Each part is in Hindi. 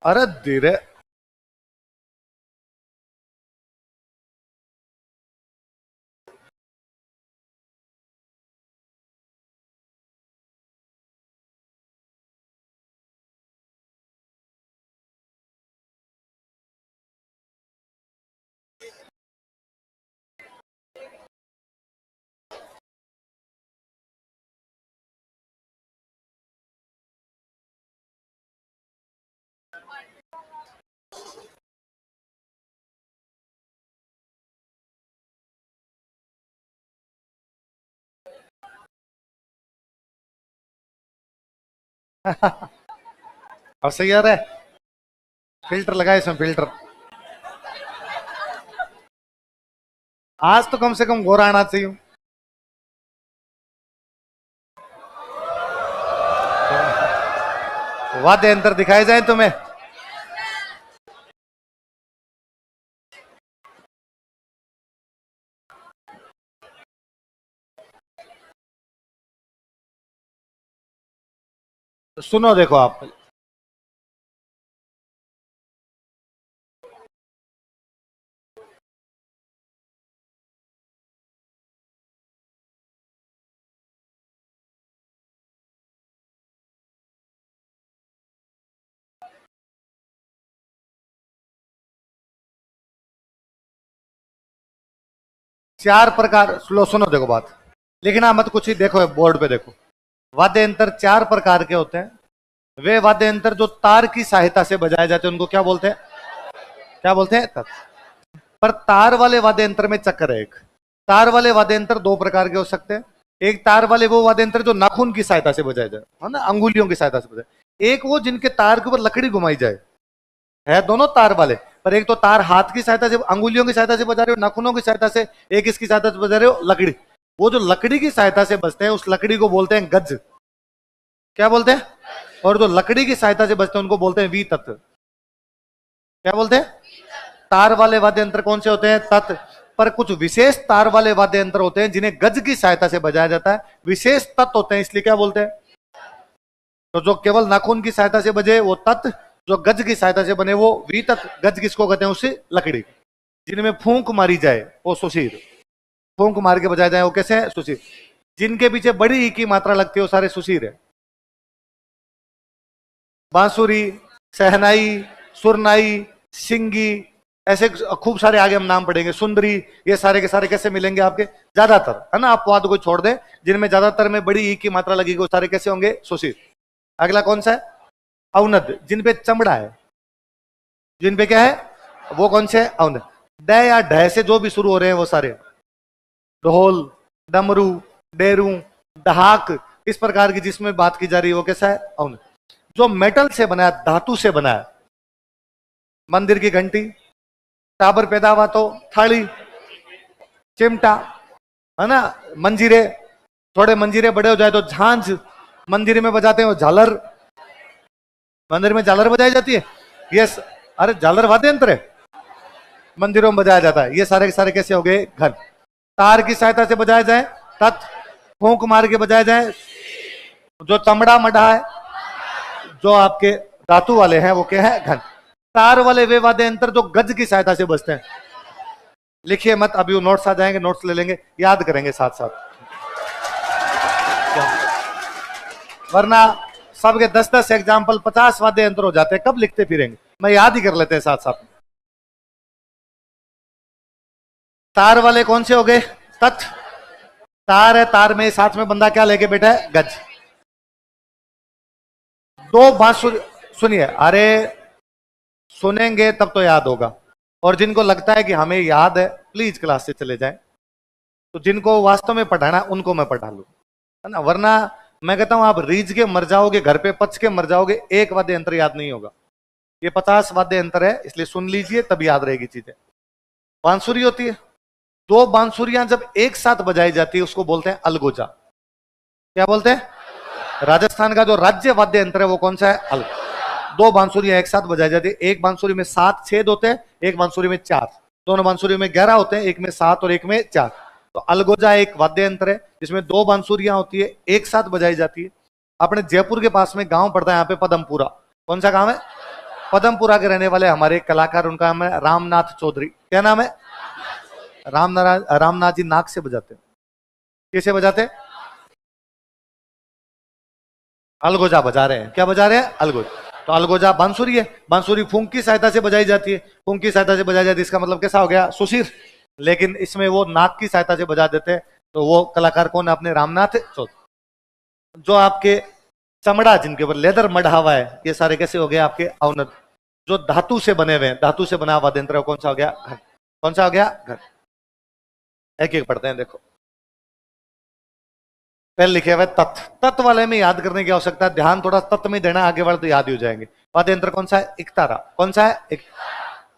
अरे धीरे। अब सही आ रहा है। फिल्टर लगाए इसमें, फिल्टर। आज तो कम से कम गोरा आना चाहिए। वाद्य यंत्र दिखाए जाए तुम्हें। तो सुनो, देखो आप। 4 प्रकार, सुनो देखो बात। लिखना मत कुछ ही, देखो बोर्ड पे देखो। वाद्य यंत्र 4 प्रकार के होते हैं। वे वाद्य यंत्र जो तार की सहायता से बजाए जाते हैं उनको क्या बोलते हैं? क्या बोलते हैं? तार। पर तार वाले वाद्य यंत्र में चक्कर है एक। तार वाले वाद्य यंत्र 2 प्रकार के हो सकते हैं। एक तार वाले वो वाद्य यंत्र जो नाखून की सहायता से बजाए जाए, है ना, अंगुलियों की सहायता से बजाए। एक वो जिनके तार के ऊपर लकड़ी घुमाई जाए। है दोनों तार वाले, पर एक तो तार हाथ की सहायता से, अंगुलियों की सहायता से बजा रहे हो, नाखूनों की सहायता से, एक इसकी सहायता से बजा रहे हो, लकड़ी। वो जो लकड़ी की सहायता से बजते हैं उस लकड़ी को बोलते हैं गज। क्या बोलते हैं? और जो लकड़ी की सहायता से बजते हैं उनको बोलते हैं वी तत्व। क्या बोलते हैं? तार वाले वाद्य यंत्र कौन से होते हैं? तत्। पर कुछ विशेष तार वाले वाद्य यंत्र होते हैं जिन्हें गज की सहायता से बजाया जाता है, विशेष तत्व होते हैं, इसलिए क्या बोलते हैं? तो जो केवल नाखून की सहायता से बजे वो तत्, जो गज की सहायता से बने वो वी तत्। गज किसको कहते हैं? उसे लकड़ी। जिनमें फूंक मारी जाए वो सुशीर। फूंक मार के बजाया जाए वो कैसे है? सुशीर। जिनके पीछे बड़ी ई की मात्रा लगती है वो सारे सुशीर है। बांसुरी, सहनाई, सुरनाई, सिंगी, ऐसे खूब सारे आगे हम नाम पढ़ेंगे, सुंदरी। ये सारे के सारे कैसे मिलेंगे आपके? ज्यादातर, है ना, आप वाद को छोड़ दें, जिनमें ज्यादातर में बड़ी ई की मात्रा लगेगी वो सारे कैसे होंगे? सुशीर। अगला कौन सा है? अवनद, जिन पे चमड़ा है। जिन पे क्या है? वो कौन से? अवनद। ड या ढ से जो भी शुरू हो रहे हैं वो सारे। ढोल, डमरू, डेरू, डहाक, इस प्रकार की जिसमें बात की जा रही है वो कैसा है? अवनद। जो मेटल से बना है, धातु से बना है, मंदिर की घंटी, टाबर पैदा हुआ तो थाली, चिमटा, है ना, मंजीरे, थोड़े मंजीरे बड़े हो जाए तो झांझ, मंदिर में बजाते हैं वो झालर। मंदिर में झालर बजाई जाती है। यस। अरे झालर वाद्य यंत्र है, मंदिरों में बजाया जाता है। ये सारे के सारे कैसे हो गए? घन। तार की सहायता से बजाया जाए तत्, फूंक मार के बजाया जाए जो चमड़ा मढ़ा है, जो आपके धातु वाले हैं वो क्या है? घन। तार वाले वे वाद्य यंत्र जो गज की सहायता से बजते हैं। लिखिए मत, अभी वो नोट्स आ जाएंगे, नोट्स ले लेंगे, याद करेंगे साथ साथ, वरना सबके 10-10 एग्जाम्पल 50 वाद्य यंत्र हो जाते हैं, कब लिखते फिरेंगे? मैं याद ही कर लेते हैं साथ साथ। तार वाले कौन से हो गए? तत्। तार है, तार में साथ में बंदा क्या लेके बैठा है? गज। दो बांसुरी, सुनिए, अरे सुनेंगे तब तो याद होगा। और जिनको लगता है कि हमें याद है प्लीज क्लास से चले जाएं। तो जिनको वास्तव में पढ़ाना उनको मैं पढ़ा लूं, है ना, वरना मैं कहता हूं आप रीझ के मर जाओगे, घर पे पच के मर जाओगे, एक वाद्य यंत्र याद नहीं होगा। ये 50 वाद्य यंत्र है, इसलिए सुन लीजिए तब याद रहेगी चीजें। बांसुरी होती है, 2 बांसुरियां जब एक साथ बजाई जाती है उसको बोलते हैं अलगोजा। क्या बोलते हैं? राजस्थान का जो राज्य वाद्य यंत्र है वो कौन सा है? अलगोजा। 2 बांसुरियां एक साथ बजाई जाती है। एक बांसुरी में 7 छेद होते हैं, एक बांसुरी में 4। दोनों बांसुरी में 11 होते हैं, एक में 7 और एक में 4। तो अलगोजा एक वाद्य यंत्र है जिसमें 2 बांसुरियां होती है, एक साथ बजाई जाती है। अपने जयपुर के पास में गांव पड़ता है यहाँ पे पदमपुरा। कौन सा गांव है? पदमपुरा के रहने वाले हमारे कलाकार, उनका नाम है रामनाथ चौधरी। क्या नाम है? रामनाथ जी नाक से बजाते हैं। कैसे बजाते हैं? अलगोजा बजा रहे हैं। क्या बजा रहे हैं? अलगोजा। तो अलगोजा बांसुरी है, बांसुरी फूंक की सहायता से बजाई जाती है, फूंक की सहायता से बजाई जाती है, इसका मतलब कैसा हो गया? सुशीर। लेकिन इसमें वो नाक की सहायता से बजा देते हैं, तो वो कलाकार कौन है? अपने रामनाथ चौधरी। जो आपके चमड़ा जिनके ऊपर लेदर मढ़ा हुआ है, ये सारे कैसे हो गए? आपके अवनत। जो धातु से बने हुए हैं, धातु से बना हुआ यंत्र कौन सा हो गया? घट। कौन सा हो गया? घट। एक एक पढ़ते हैं, देखो। पहले लिखे हुए तत्, तत् वाले में याद करने की आवश्यकता है, ध्यान थोड़ा तत् में देना, आगे वाले तो याद ही हो जाएंगे। वाद्य यंत्र कौन सा है? इकतारा। कौन सा है? एक।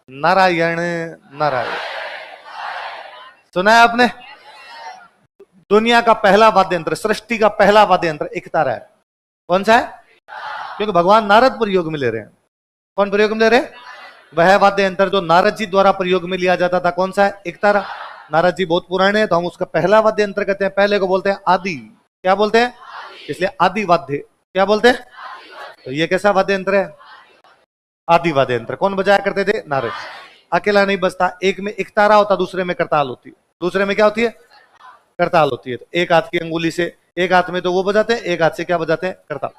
नारायण नारायण। सुना है आपने? दुनिया का पहला वाद्य यंत्र, सृष्टि का पहला वाद्य यंत्र इकतारा है। कौन सा है? क्योंकि भगवान नारद प्रयोग में ले रहे हैं। कौन प्रयोग में ले रहे हैं? वह वाद्य यंत्र जो नारद जी द्वारा प्रयोग में लिया जाता था। कौन सा है? इकतारा। नारद जी बहुत पुराने हैं, तो हम उसका पहला वाद्य यंत्र कहते हैं। पहले को बोलते हैं आदि। क्या बोलते हैं? इसलिए आदि वाद्य। क्या बोलते हैं? तो ये कैसा वाद्य यंत्र है? आदि वाद्य यंत्र। कौन बजाया करते थे? नारद। अकेला नहीं बजता, एक में इकतारा होता, दूसरे में करताल होती है। दूसरे में क्या होती है? करताल होती है। तो एक हाथ की अंगुली से, एक हाथ में तो वो बजाते हैं, एक हाथ से क्या बजाते हैं? करताल।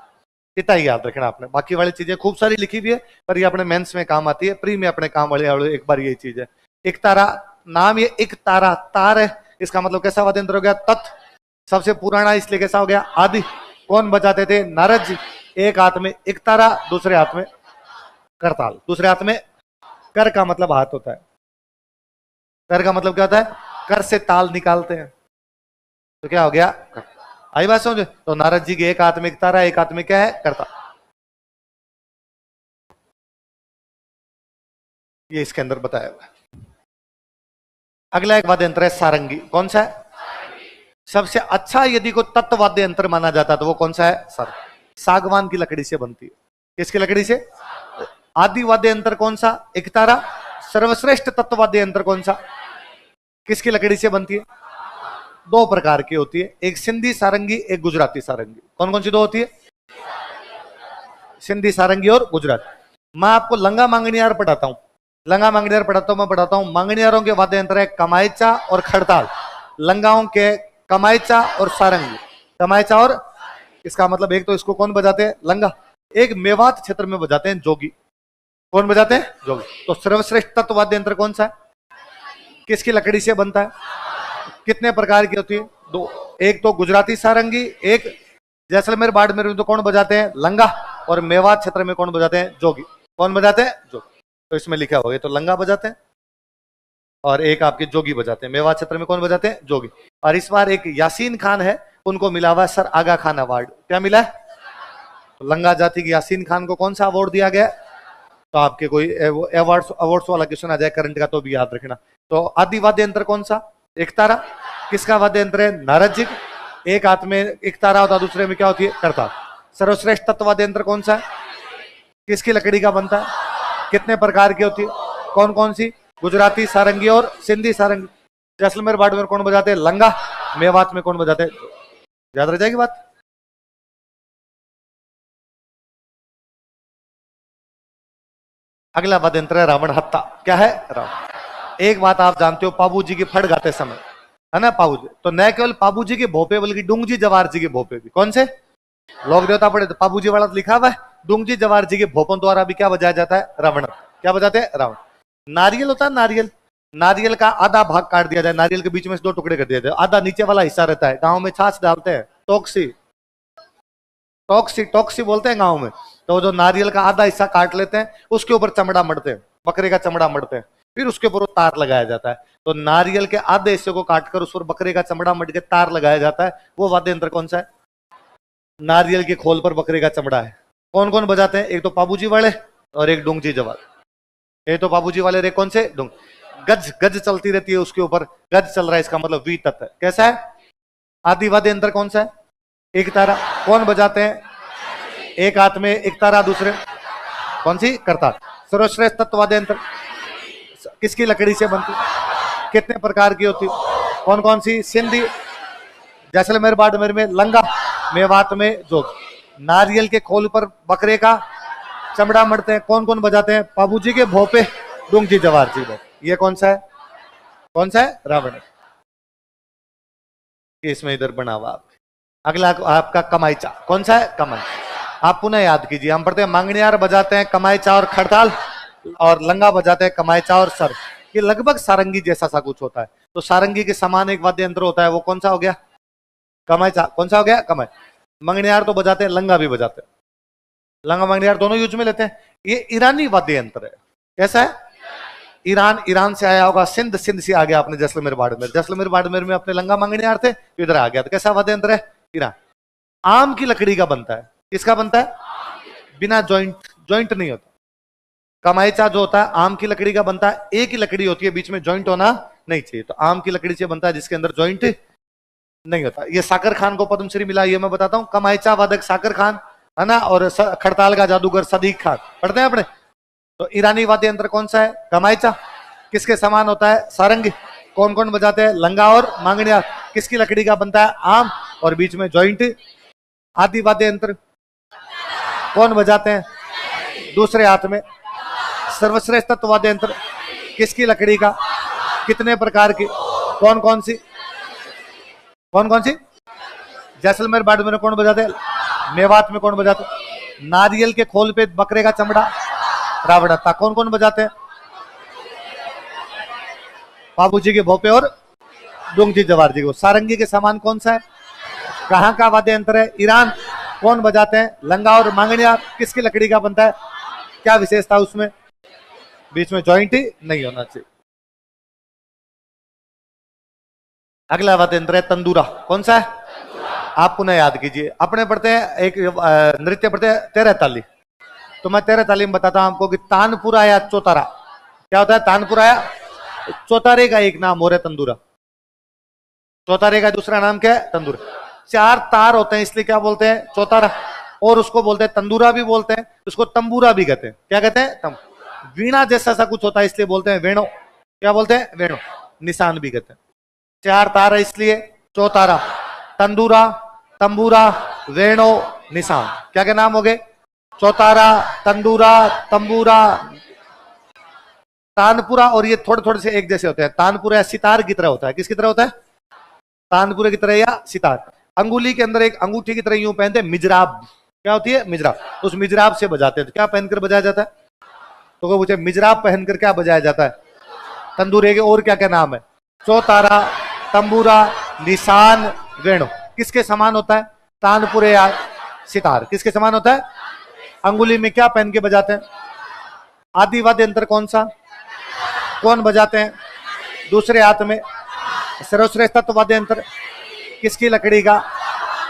इतना ही याद रखना आपने। बाकी वाली चीजें खूब सारी लिखी हुई है, पर ये अपने मेंस में काम आती है, प्री में अपने काम वाले एक बार यही चीज है। इकतारा नाम, ये एक तारा तार है, इसका मतलब कैसा वाद्य यंत्र हो गया? तत्। सबसे पुराना इसलिए कैसा हो गया? आदि। कौन बजाते थे? नारद जी। एक हाथ में इकतारा, दूसरे हाथ में करताल। दूसरे हाथ में कर का मतलब हाथ होता है। कर का मतलब क्या होता है? कर से ताल निकालते हैं, तो क्या हो गया? कर। आई बात समझे? तो नारद जी के एक हाथ में इकतारा, एक हाथ में क्या है? करताल। ये इसके अंदर बताया हुआ है। अगला एक वाद्य यंत्र है सारंगी। कौन सा है? सबसे अच्छा यदि कोई तत्ववाद्य यंत्र माना जाता है तो वो कौन सा है? सर। सागवान की लकड़ी से बनती है। किसकी लकड़ी से? आदि वाद्य यंत्र कौन सा? इकतारा। सर्वश्रेष्ठ तत्ववाद्य यंत्र कौन सा? किसकी लकड़ी से बनती है? दो प्रकार की होती है, एक सिंधी सारंगी, एक गुजराती सारंगी। कौन कौन सी दो होती है? सिंधी सारंगी और गुजराती। मैं आपको लंगा मांगनियार पढ़ाता हूं, लंगा मांगनियार पढ़ाता हूं, मैं पढ़ाता हूं। मांगनियारों के वाद्य यंत्र है कमाईचा और खड़ताल। लंगाओं के कमाईचा और सारंगी। कमाईचा और, इसका मतलब एक तो इसको कौन बजाते हैं? लंगा। एक मेवात क्षेत्र में बजाते हैं जोगी। कौन बजाते हैं? जोगी। तो सर्वश्रेष्ठ तत्ववाद्य यंत्र कौन सा है? किसकी लकड़ी से बनता है? कितने प्रकार की होती है? दो। एक तो गुजराती सारंगी, एक जैसलमेर बाड़मेर में तो कौन बजाते हैं? लंगा। और मेवात क्षेत्र में कौन बजाते हैं? जोगी। कौन बजाते हैं? जोगी। तो इसमें लिखा हुआ है, तो लंगा बजाते हैं और एक आपके जोगी बजाते हैं। मेवात क्षेत्र में कौन बजाते हैं? जोगी। और इस बार एक यासीन खान है, उनको मिला हुआ सर आगा खान अवार्ड। क्या मिला है? तो लंगा जाति के यासीन खान को कौन सा अवार्ड दिया गया? तो आपके कोई अवार्ड्स वाला क्वेश्चन आ जाए करंट का तो भी याद रखना। तो आदि वाद्य यंत्र कौन सा? इकतारा। किसका वाद्य यंत्र है? नारद जी। एक हाथ में इकतारा होता, दूसरे में क्या होती है? करताल। सर्वश्रेष्ठ तत्ववाद्य यंत्र कौन सा है? किसकी लकड़ी का बनता है? कितने प्रकार की होती है? कौन कौन सी? गुजराती सारंगी और सिंधी सारंगी। जैसलमेर बाड़मेर कौन बजाते हैं? लंगा। मेवात में कौन बजाते हैं? याद रह जाएगी बात। अगला वाद्य यंत्र है रावण हत्ता। क्या है? रावण। एक बात आप जानते हो, पाबू जी की फड़ गाते समय, है ना, पाबू जी, तो न केवल पाबू जी के भोपे बल्कि डूंगजी जवार जी के भोपे भी। कौन से? लोक देवता पड़े तो पाबू जी वाला तो लिखा हुआ है। डूंगजी जवार जी के भोपों द्वारा भी क्या बजाया जाता है? रावण। क्या बजाते हैं? रावण। नारियल होता है, नारियल, नारियल का आधा भाग काट दिया जाए, नारियल के बीच में से दो टुकड़े कर दिया जाए, आधा नीचे वाला हिस्सा रहता है। गाँव में छाछ डालते हैं, टोक्सी, टोक्सी टोक्सी बोलते हैं गाँव में। तो जो नारियल का आधा हिस्सा काट लेते हैं, उसके ऊपर चमड़ा मढ़ते हैं, बकरे का चमड़ा मढ़ते हैं, फिर उसके ऊपर वो तार लगाया जाता है। तो नारियल के आधे हिस्से को काटकर उस पर बकरे का चमड़ा मढ़ के तार लगाया जाता है। वो वाद्य यंत्र कौन सा है? नारियल के खोल पर बकरे का चमड़ा है। कौन कौन बजाते हैं? एक तो पाबूजी वाले और एक डूंगजी जवार। एक तो बाबूजी वाले रे, कौन से? डूंग। गज गज चलती रहती है उसके ऊपर, गज चल रहा है, इसका मतलब वी तत्व है। कैसा है? आदि वाद्य यंत्र कौन सा है? एक तारा। कौन बजाते हैं? एक हाथ में एक तारा, दूसरे कौन सी? करताल। सर्वश्रेष्ठ तत्ववाद्य यंत्र किसकी लकड़ी से बनती? कितने प्रकार की होती? कौन कौन सी? सिंधी, जैसलमेर बाड़मेर में लंगा, मेवात में जोग। नारियल के खोल पर बकरे का चमड़ा मरते हैं, कौन कौन बजाते हैं? बाबूजी के भोपे, डूंगजी जवार जी भोपे। ये कौन सा है? कौन सा है? रावण। इसमें इधर बना हुआ आप। अगला आपका कमाईचा, कौन सा है? कमाई। आप पुनः याद कीजिए, हम पढ़ते हैं मंगनियार बजाते हैं कमाईचा और खड़ताल, और लंगा बजाते हैं कमाईचा और सर। ये लगभग सारंगी जैसा सा कुछ होता है। तो सारंगी के समान एक वाद्य यंत्र होता है, वो कौन सा हो गया? कमाईचा। कौन सा हो गया? कमाई। मंगनियार तो बजाते हैं, लंगा भी बजाते हैं, लंगा मंगनियार दोनों यूज में लेते हैं। ये ईरानी वाद्य यंत्र है। कैसा है? ईरान से आया होगा, सिंध से आ गया अपने जैसलमेर बाड़मेर, जैसलमेर बाड़मेर में अपने लंगा मंगनियार थे, इधर आ गया। तो कैसा वाद्य यंत्र है? ईरान। आम की लकड़ी का बनता है। किसका बनता है? बिना जॉइंट नहीं होता। कमाईचा जो होता है आम की लकड़ी का बनता है, एक ही लकड़ी होती है, बीच में जॉइंट होना नहीं चाहिए। तो आम की लकड़ी से बनता है जिसके अंदर जॉइंट नहीं होता। ये साकर खान को पद्मश्री मिला, ये मैं बताता हूं। कमाईचा वादक साकर खान है ना, और खड़ताल का जादूगर सदीक खान, पढ़ते हैं अपने। तो ईरानी वाद्य यंत्र कौन सा है? कमाईचा। किसके समान होता है? सारंगी। कौन कौन बजाते हैं? लंगा और मांगनियार। किसकी लकड़ी का बनता है? आम, और बीच में जॉइंट। आदि वाद्य यंत्र कौन बजाते हैं? दूसरे हाथ में। सर्वश्रेष्ठ वाद्य यंत्र किसकी लकड़ी का? कितने प्रकार की? कौन कौन सी? कौन कौन सी? जैसलमेर बाड़मेर में कौन बजाते हैं? मेवात में कौन बजाते हैं? नारियल के खोल पे बकरे का चमड़ा, रावणत्ता। कौन कौन बजाते हैं? बाबूजी के भोपे और डूंगजी जवार जी को। सारंगी के समान कौन सा है? कहाँ का वाद्य यंत्र है? ईरान। कौन बजाते हैं? लंगा और मांगनियार। किसकी लकड़ी का बनता है? क्या विशेषता उसमें? बीच में जॉइंट ही नहीं होना चाहिए। अगला वाद्य यंत्र है तंदूरा। कौन सा है? आप पुनः याद कीजिए, अपने पढ़ते हैं एक नृत्य पढ़ते हैं तेरह ताली। तो मैं तेरह ताली में बताता हूं आपको कि तानपुरा या चौतारा। क्या होता है? तानपुरा या चौतारे का एक नाम हो रहा है तंदूरा। चौतारे का दूसरा नाम क्या है? तंदूरा। चार तार होते हैं इसलिए क्या बोलते हैं? चौतारा। और उसको बोलते हैं तंदूरा भी बोलते हैं, उसको तंबूरा भी कहते हैं। क्या कहते हैं? वीणा जैसा सा कुछ होता है इसलिए बोलते हैं वेणो। क्या बोलते हैं? वेणो। निशान भी कहते हैं। चार तार है इसलिए चौतारा, तंदूरा, तंबूरा, वेणो, निशान। क्या क्या नाम हो गए? चौतारा, तंदूरा, तंबूरा, तानपुरा। और ये थोड़े थोड़े से एक जैसे होते हैं। तानपुरा सितार की तरह होता है। किसकी तरह होता है? तानपुरे की तरह या सितार। अंगुली के अंदर एक अंगूठी की तरह यूं पहनते हैं मिजराब। क्या होती है? मिजराब। उस मिजराब से बजाते हैं। तो क्या पहनकर बजाया जाता है? तो पूछे मिजराब पहनकर क्या बजाया जाता है? तंदूरे के और क्या क्या नाम है? चौतारा, तंबूरा, निशान, वेणु। किसके समान होता है? तानपुरे या सितार। किसके समान होता है? अंगुली में क्या पहन के बजाते हैं? आदि वाद्य यंत्र कौन सा? कौन बजाते हैं? दूसरे हाथ में। सर्वश्रेष्ठ वाद्य यंत्र किसकी लकड़ी का?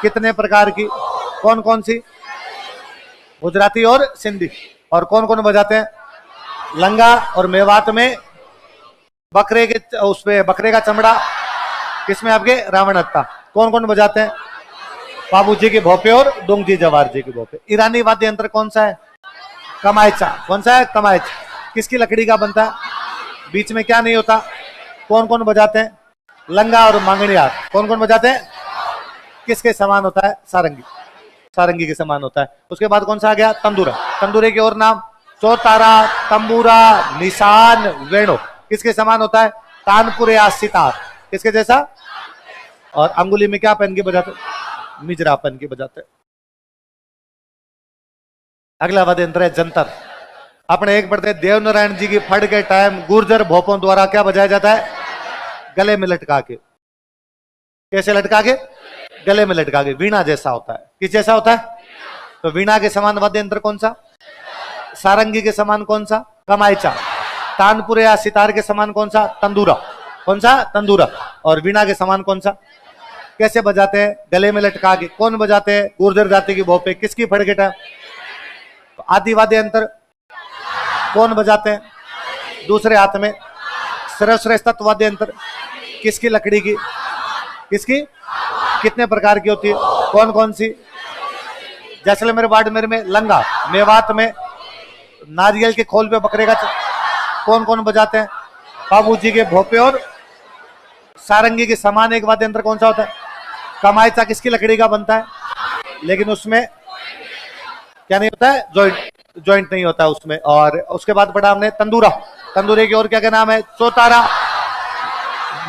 कितने प्रकार की? कौन कौन सी? गुजराती और सिंधी। और कौन कौन बजाते हैं? लंगा और मेवात में बकरे के, उसमें बकरे का चमड़ा। किसमें आपके? रावणत्ता। कौन कौन बजाते हैं? बाबूजी के भोपे और डोंगजी जवार जी के भोपे। ईरानी वाद्य यंत्र कौन सा है? कमाईचा। कौन सा है? कमाईचा। किसकी लकड़ी का बनता है? बीच में क्या नहीं होता? कौन कौन बजाते हैं? लंगा और मांगनियार। कौन कौन बजाते हैं? किसके समान होता है? सारंगी। सारंगी के समान होता है। उसके बाद कौन सा आ गया? तंदूरा। तंदूरे के और नाम? चौतारा, तंबूरा, निशान, वेणु। किसके समान होता है? तानपुरे या सितार। किसके जैसा? और अंगुली में क्या पहन के बजाते? मिजरा पहन के बजाते। अगला वाद्य यंत्र है जंतर। अपने एक पढ़ते हैं देवनारायण जी की फड़ के टाइम गुर्जर भोपों द्वारा क्या बजाया जाता है? गले में लटका के। कैसे लटका के? गले में लटका के। वीणा जैसा होता है। किस जैसा होता है? तो वीणा के समान वाद्य यंत्र कौन सा? सारंगी के समान कौन सा? कमाईचा। तानपुरे या सितार के समान कौन सा? तंदूरा। कौन सा? तंदूरा। और वीणा के समान कौन सा? कैसे बजाते हैं? गले में लटका के। कौन बजाते हैं? गुर्जर जाति की भोपे। किसकी फड़गेट है? तो आदि वाद्य यंत्र कौन बजाते हैं? दूसरे हाथ में। सर्वश्रेष्ठ वाद्य यंत्र किसकी लकड़ी की? किसकी? कितने प्रकार की होती है? कौन कौन सी? जैसलमेर बाड़मेर में लंगा, मेवात में नारियल के खोल पे बकरे का कौन कौन बजाते हैं? बाबूजी के भोपे और सारंगी के समान एक वाद्य यंत्र कौन सा होता है? कमाईचा। किसकी लकड़ी का बनता है? लेकिन उसमें क्या नहीं होता है? जॉइंट। ज्वाइंट नहीं होता उसमें। और उसके बाद पढ़ा हमने तंदूरा, तंदूरे की और क्या क्या नाम है? चौतारा,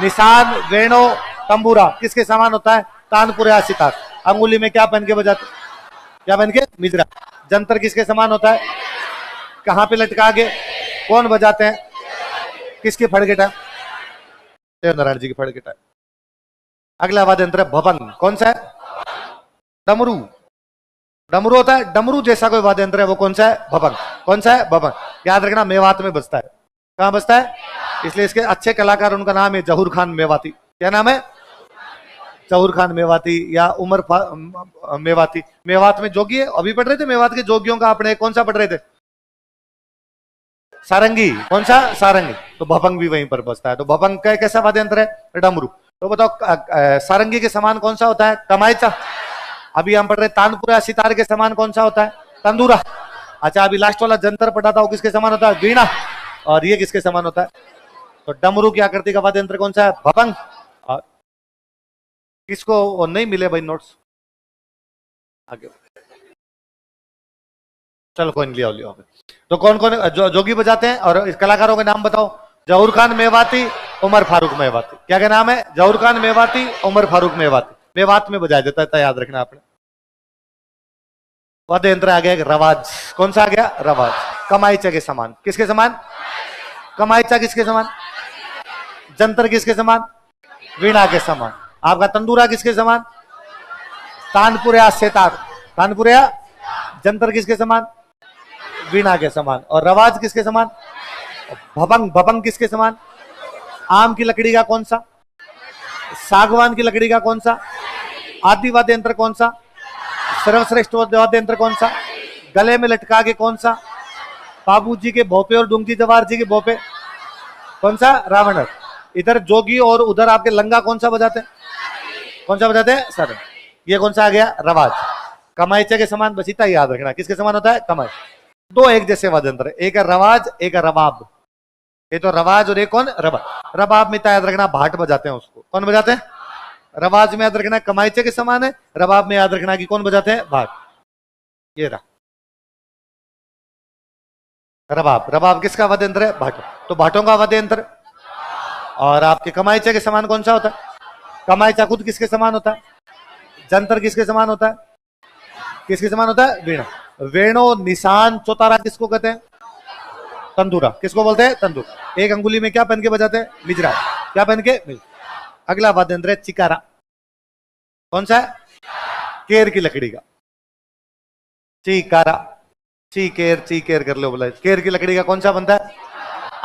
निशान, वेणु, तंबूरा। किसके समान होता है? तानपुर या सितार। अंगुली में क्या पहन के बजाते? क्या पहन के? मिजरा। जंतर किसके समान होता है? कहां पे लटका के? कौन बजाते हैं? किसकी फड़गिट है? देवनारायण जी की फड़गिट है। अगला वाद्य यंत्र है भभंग। कौन सा है? डमरू। डमरू होता है, डमरू जैसा कोई वाद्य यंत्र है वो कौन सा है? भभंग। कौन सा है? भभंग। याद रखना मेवात में बजता है। कहां बजता है? इसलिए इसके अच्छे कलाकार, उनका नाम है जहूर खान मेवाती। क्या नाम है? जहूर खान मेवाती या उमर मेवाती। मेवात में जोगी है, अभी पढ़ रहे थे मेवात के जोगियों का आपने कौन सा पढ़ रहे थे? सारंगी। कौन सा? सारंगी। तो भभंग भी वहीं पर बजता है। तो भभंग का कैसा वाद्य यंत्र है? डमरू। तो बताओ सारंगी के समान कौन सा होता है? कमाईचा। अभी हम पढ़ रहे तानपुरा सितार के समान कौन सा होता है? तंदूरा। अच्छा, अभी लास्ट वाला जंतर पढ़ा था वो किसके समान होता है? वीणा। और ये किसके समान होता है? तो डमरू की आकृति का वाद्य यंत्र कौन सा है? भभंग। और किसको नहीं मिले भाई नोट्स? आगे चलो कोई नहीं, लिया लिया। तो कौन कौन जोगी बजाते हैं और इस कलाकारों के नाम बताओ? जहूर खान मेवाती, उमर फारूक मेवाती। क्या क्या नाम है? जहूर खान मेवाती, उमर फारूक मेवाती। मेवात में बजाया जाता है, याद रखना आपने। वाद्य यंत्र आ गया रवाज। कौन सा आ गया? रवाज। कमाईचा के समान। किसके समान? कमाईचा किसके समान? जंतर किसके समान? वीणा के समान। आपका तंदूरा किसके समान? तानपुरा सेतार। तानपुरा। जंतर किसके समान? वीणा के समान। और रवाज किसके समान? भभंग। भभंग किसके समान? आम की लकड़ी का कौन सा? सागवान की लकड़ी का कौन सा? आदि वाद्य यंत्र कौन सा? सर्वश्रेष्ठ वाद्य यंत्र कौन सा? गले में लटका के कौन सा? बाबू जी के भोपे और डूंगी जवार जी के भोपे। कौन सा? रावण। इधर जोगी और उधर आपके लंगा कौन सा बजाते हैं? कौन सा बजाते हैं? सर। ये कौन सा आ गया? रवाज। कमाईचे के समान, बस इतना याद रखना। किसके समान होता है? कमाई। दो एक जैसे वाद्य यंत्र, एक है रवाज, एक है रबाब। ये तो रवाज और एक कौन? रबाब। रबाब में याद रखना भाट बजाते हैं उसको। कौन बजाते हैं? रवाज में याद रखना कमाईचे के समान है, रबाब में याद रखना कि कौन बजाते हैं? भाट। ये रहा रबाब। रबाब किसका वाद्य यंत्र है? भाटों। तो भाटों का वाद्य यंत्र। और आपके कमाईचे के समान कौन सा होता है? कमाईचा खुद किसके समान होता है? जंतर किसके समान होता है? किसके समान होता है? वीणा। वेणु, निशान, चौतारा किसको कहते हैं? तंदूरा। किसको बोलते हैं? तंदूरा। एक अंगुली में क्या पहन के बजाते हैं? मिजरा। क्या पहन के? मिजरा। अगला वाद्य यंत्र है चिकारा। कौन सा है? केर की लकड़ी का। चिकारा। चीकेर, चीकेर कर लो बोला। केर की लकड़ी का कौन सा बनता है?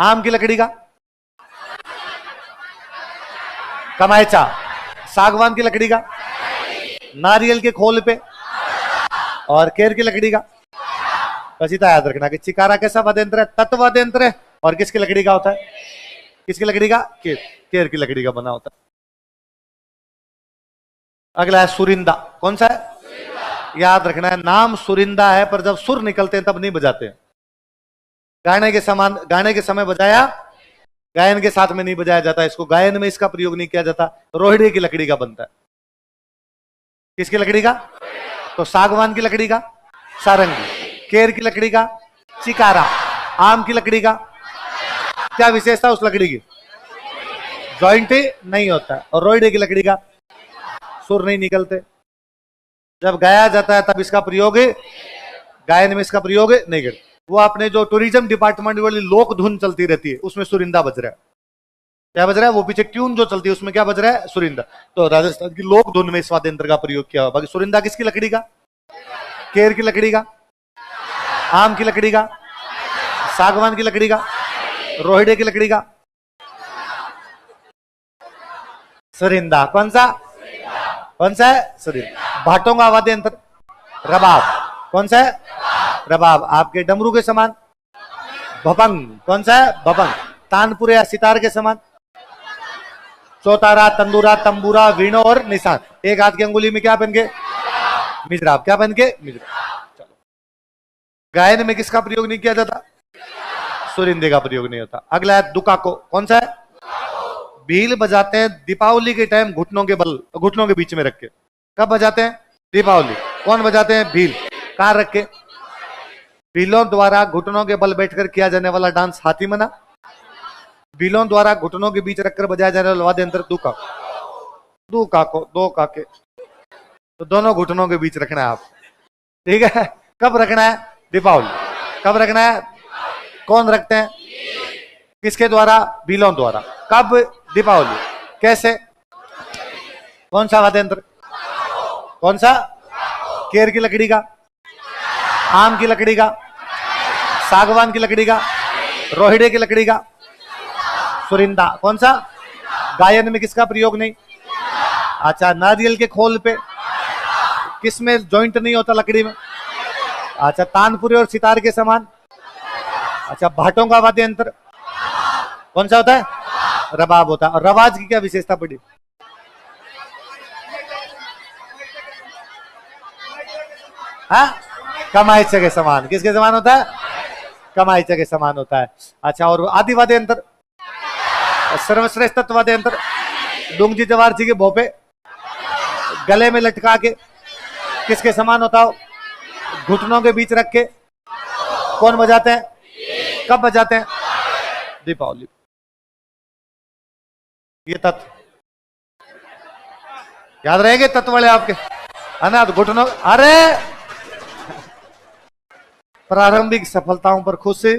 आम की लकड़ी का। कमाईचा। सागवान की लकड़ी का। नारियल के खोल पे। और केर की लकड़ी का। बस इतना याद रखना कि चिकारा कैसा वाद्य यंत्र है? तत्व वाद्य यंत्र है। और किसकी लकड़ी का होता है? किसकी लकड़ी का? केर। केर की लकड़ी का बना होता है। अगला है सुरिंदा। कौन सा है? याद रखना है, नाम सुरिंदा है पर जब सुर निकलते हैं तब नहीं बजाते हैं। गाने के समान, गाने के समय बजाया, गायन के साथ में नहीं बजाया जाता। इसको गायन में इसका प्रयोग नहीं किया जाता। रोहिड़े की लकड़ी का बनता है। किसकी लकड़ी का? तो सागवान की लकड़ी का सारंगी, केर की लकड़ी का चिकारा, आम की लकड़ी का क्या विशेषता उस लकड़ी की? जॉइंट नहीं होता। और रोहिड़े की लकड़ी का सुर नहीं निकलते। जब गाया जाता है तब इसका प्रयोग, गायन में इसका प्रयोग नहीं करते। वो अपने जो टूरिज्म डिपार्टमेंट वाली लोक धुन चलती रहती है उसमें सुरिंदा बज रहा है। क्या बज रहा है? वो पीछे ट्यून जो चलती है उसमें क्या बज रहा है? सुरिंदा। तो राजस्थान की लोक धुन में इस वाद्य यंत्र का प्रयोग किया। बाकी सुरिंदा किसकी लकड़ी का? केर की लकड़ी का, आम की लकड़ी का, सागवान की लकड़ी का, रोहिड़े की लकड़ी का, सुरिंदा। कौन सा? कौन सा है? सुरिंदा। भाटों का वाद्य यंत्र रबाब। कौन सा है? रबाब। आपके डमरू के समान भभंग। कौन सा है? भभंग। तानपुर या सितार के समान चौतारा, तंदूरा, तंबूरा, वीणो और निशान। एक हाथ की अंगुली में क्या पहन के? मिजराब। क्या पहन के? मिजराब। चलो, गायन में किसका प्रयोग नहीं किया जाता? सुरिंदे का प्रयोग नहीं होता। अगला है दुकाको। कौन सा है? भील बजाते हैं दीपावली के टाइम घुटनों के बल, घुटनों के बीच में रख के। कब बजाते हैं? दीपावली। कौन बजाते हैं? भील। कहां रख के? भीलों द्वारा घुटनों के बल बैठकर किया जाने वाला डांस हाथी मना। भीलों द्वारा घुटनों के बीच रखकर बजाया जाने वाला वाद्य यंत्र दूका। दो काको, दो काके, तो दोनों घुटनों के बीच रखना है आप, ठीक है। कब रखना है? दीपावली। कब रखना है? कौन रखते हैं? किसके द्वारा? भीलों द्वारा। कब? दीपावली। कैसे? कौन सा वाद्य यंत्र? कौन सा? केर की लकड़ी का, आम की लकड़ी का, सागवान की लकड़ी का, रोहिड़े की लकड़ी का, सुरिंदा। कौन सा? गायन में किसका प्रयोग नहीं? अच्छा, नारियल के खोल पे, किसमें जॉइंट नहीं होता लकड़ी में? अच्छा, तानपुरे और सितार के समान। अच्छा, भाटों का वाद्य यंत्र कौन सा होता है? रबाब होता है। और रवाज की क्या विशेषता पड़ी? हाँ, कमाइचा के समान। किसके समान होता है? कमाइचा के समान होता है। अच्छा, और आदि वाद्य यंत्र, सर्वश्रेष्ठ तत्व वाद्य यंत्र, डूंगजी जवार जी के भोपे गले में लटका के किसके समान होता हो? घुटनों के बीच रख के। कौन बजाते हैं? कब बजाते हैं? दीपावली। ये तत्व याद रहेंगे, तत्व वाले आपके, है ना? घुटनों, अरे प्रारंभिक सफलताओं पर खुशी।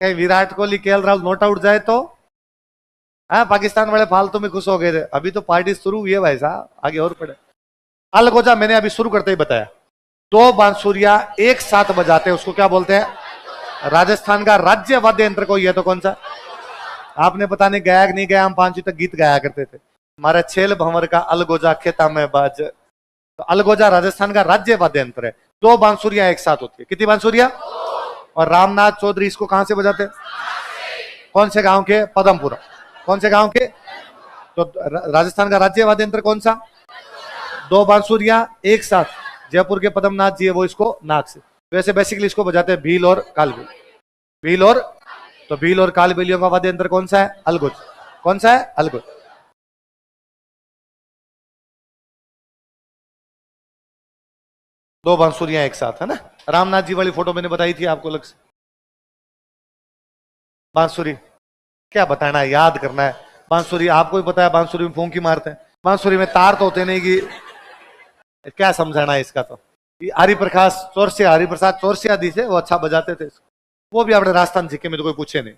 कहीं Virat Kohli, KL Rahul not out जाए तो हाँ, पाकिस्तान वाले फालतू में खुश हो गए थे। अभी तो पार्टी शुरू हुई है भाई साहब, आगे और पड़े। अलगोजा मैंने अभी शुरू करते ही बताया, दो बांसुरिया एक साथ बजाते हैं, उसको क्या बोलते हैं? राजस्थान का राज्य वाद्य यंत्र को ये तो कौन सा? आपने पता नहीं गाया नहीं गया, हम 5 तक गीत गाया करते थे। हमारे छेल भंवर का अलगोजा खेता में बाज, तो अलगोजा राजस्थान का राज्य वाद्य यंत्र है। दो बांसुरिया एक साथ होती है। कितनी बांसुरिया? और रामनाथ चौधरी इसको कहां से बजाते हैं? कौन से गांव के? पदमपुरा। कौन से गांव के? तो राजस्थान का राज्य वाद्य यंत्र कौन सा? दो बांसुरिया एक साथ। जयपुर के पदमनाथ जी है, वो इसको नाक से, वैसे बेसिकली इसको बजाते हैं भील और कालबेल। भील और, तो भील और कालबेलियों का वाद्य यंत्र कौन सा है? अलगुज। कौन सा है? अलगुज। दो बांसुरियां एक साथ, है ना? रामनाथ जी वाली फोटो मैंने बताई थी आपको अलग से। बांसुरी क्या बताना है, याद करना है। बांसुरी आपको भी पता है, बांसुरी में फूंकी मारते हैं। बांसुरी में तार तो होते नहीं कि क्या समझाना है इसका। तो हरिप्रकाश चौरसिया, हरिप्रसाद चौरसिया दी से, वो अच्छा बजाते थे। वो भी अपने राजस्थान सीखे में तो कोई पूछे नहीं।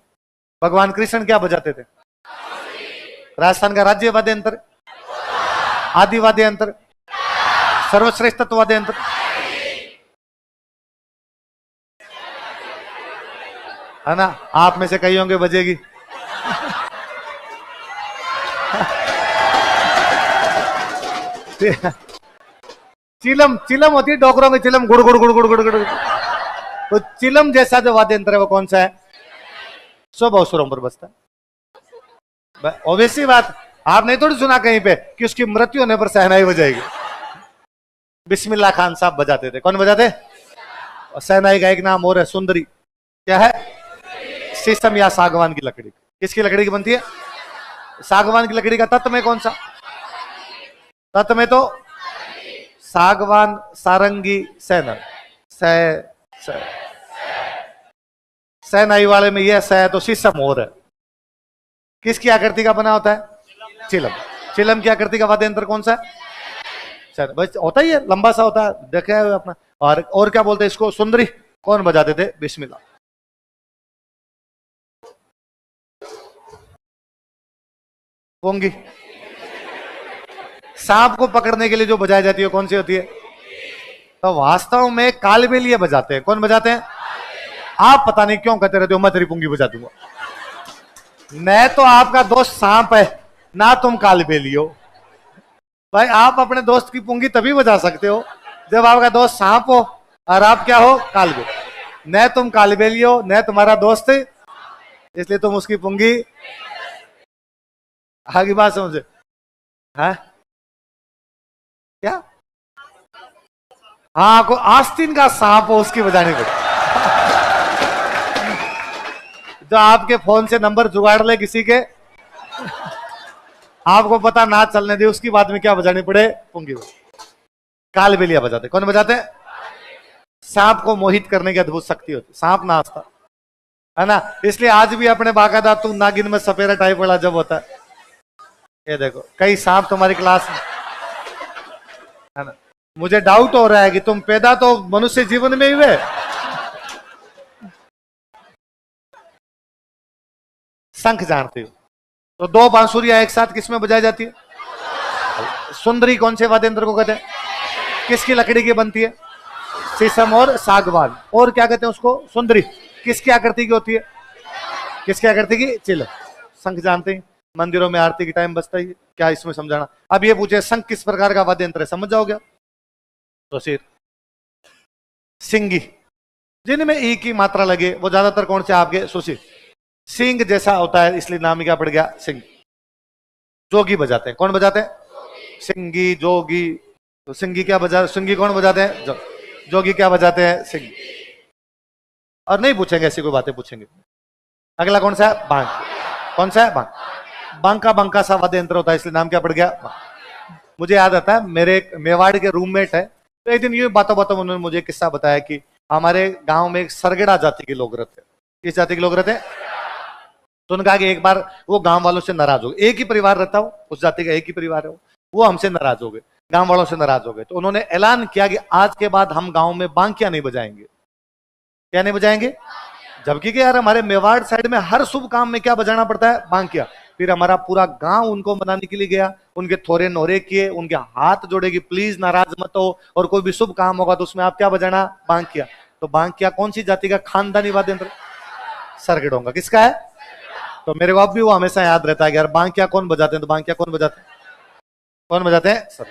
भगवान कृष्ण क्या बजाते थे? राजस्थान का राज्य वाद्य यंत्र, आदि वाद्य यंत्र, सर्वश्रेष्ठ वाद्य यंत्र। है ना? आप में से कई होंगे बजेगी। चिलम, चिलम होती है डोकरों में, चिलम गुड़ गुड़ गुड़ गुड़ गुड़ गुड़। तो चिलम जैसा जो वाद्य यंत्र है वो कौन सा है? सब अवसरों पर बजता है। ऑब्वियसली बात, आप नहीं थोड़ी सुना कहीं पे कि उसकी मृत्यु होने पर शहनाई बजाएगी। बिस्मिल्लाह खान साहब बजाते थे। कौन बजाते? शहनाई का एक नाम और है, सुंदरी। क्या है? शीशम या सागवान की लकड़ी। किसकी लकड़ी की बनती है? सागवान की लकड़ी का। तत्व में कौन सा? तत्व में तो सागवान, सारंगी, सैनल। सैनाई वाले में यह सै तो शीशम और है। किसकी आकृति का बना होता है? चिलम। चिलम की आकृति का वाद्य यंत्र कौन सा है? बस होता ही है, लंबा सा होता है, देखे है अपना। और क्या बोलते हैं इसको? सुंदरी। कौन बजाते थे? बिस्मिल्लाह। पोंगी। सांप को पकड़ने के लिए जो बजाई जाती है कौन सी होती है? तो वास्तव में कालबेलिया बजाते हैं। कौन बजाते हैं? आप पता नहीं क्यों कहते रहते हो मैं तेरी पुंगी बजा दूंगा। मैं तो आपका दोस्त सांप है ना, तुम कालबेली हो। भाई आप अपने दोस्त की पुंगी तभी बजा सकते हो जब आपका दोस्त सांप हो और आप क्या हो? कालबेल। न तुम कालबेली हो न तुम्हारा दोस्त, इसलिए तुम उसकी पुंगी। आगे बात समझे? है क्या? हाँ, को आस्तीन का सांप हो उसकी बजानी पड़े। जो आपके फोन से नंबर जुगाड़ ले किसी के, आपको पता ना चलने दे, उसकी बात में क्या बजानी पड़े? पुंगी। कालबेलिया बजाते। कौन बजाते हैं? सांप को मोहित करने की अद्भुत शक्ति होती, सांप नाचता है ना। इसलिए आज भी अपने बाकायदा तू नागिन में सपेरा टाइप वाला जब होता है, ये देखो कई सांप तुम्हारी क्लास में है ना। मुझे डाउट हो रहा है कि तुम पैदा तो मनुष्य जीवन में ही हुए। शंख जानते हो तो दो बांसुरियां एक साथ किसमें बजाई जाती है? सुंदरी कौन से वाद्य यंत्र को कहते हैं? किसकी लकड़ी की बनती है? शीशम और सागवान। और क्या कहते हैं उसको? सुंदरी। किसकी आकृति की होती है? किसकी आकृति की? चिल। शंख जानते हैं, मंदिरों में आरती के टाइम बजता ही। क्या इसमें समझाना? अब ये पूछे शंख किस प्रकार का वाद्य यंत्र है, समझ जाओगे? तो सिर सिंगी, जिनमें ई की मात्रा लगे वो ज्यादातर कौन से आपके? सुशील। सिंह जैसा होता है इसलिए नाम ही क्या पड़ गया? सिंह। जोगी बजाते हैं, कौन बजाते हैं? सिंगी जोगी। तो सिंगी क्या बजा, सिंगी कौन बजाते हैं? जोगी क्या बजाते हैं? सिंह। और नहीं पूछेंगे ऐसी कोई बातें पूछेंगे। अगला कौन सा है? बांग। कौन सा है? बांग। बांग का बंका सा वाद्य यंत्र होता है इसलिए नाम क्या पड़ गया? बांग। मुझे याद आता है मेरे मेवाड़ के रूममेट है, तो एक दिन ये बातों बातों में उन्होंने मुझे किस्सा बताया कि हमारे गांव में एक सरगड़ा जाति के लोग रहते हैं। किस जाति के लोग रहते हैं? तो उन्होंने कहा कि एक बार वो गांव वालों से नाराज हो गए, एक ही परिवार रहता हो, उस जाति का एक ही परिवार है, वो हमसे नाराज हो गए, गांव वालों से नाराज हो गए। तो उन्होंने ऐलान किया कि आज के बाद हम गांव में बांकिया नहीं बजाएंगे। क्या नहीं बजाएंगे? जबकि कि यार हमारे मेवाड़ साइड में हर शुभ काम में क्या बजाना पड़ता है? बांकिया। फिर हमारा पूरा गांव उनको मनाने के लिए गया, उनके थोड़े नोरे किए, उनके हाथ जोड़े कि प्लीज नाराज मत हो, और कोई भी शुभ काम होगा तो उसमें आप क्या बजाना? बांकिया। तो बांकिया कौन सी जाति का खानदानी वाद्य यंत्र? सरगड़ों का। किसका है? तो मेरे को अब भी वो हमेशा याद रहता है कि यार बांकिया कौन बजाते हैं? तो बांकिया कौन बजाते हैं? कौन बजाते हैं? सर।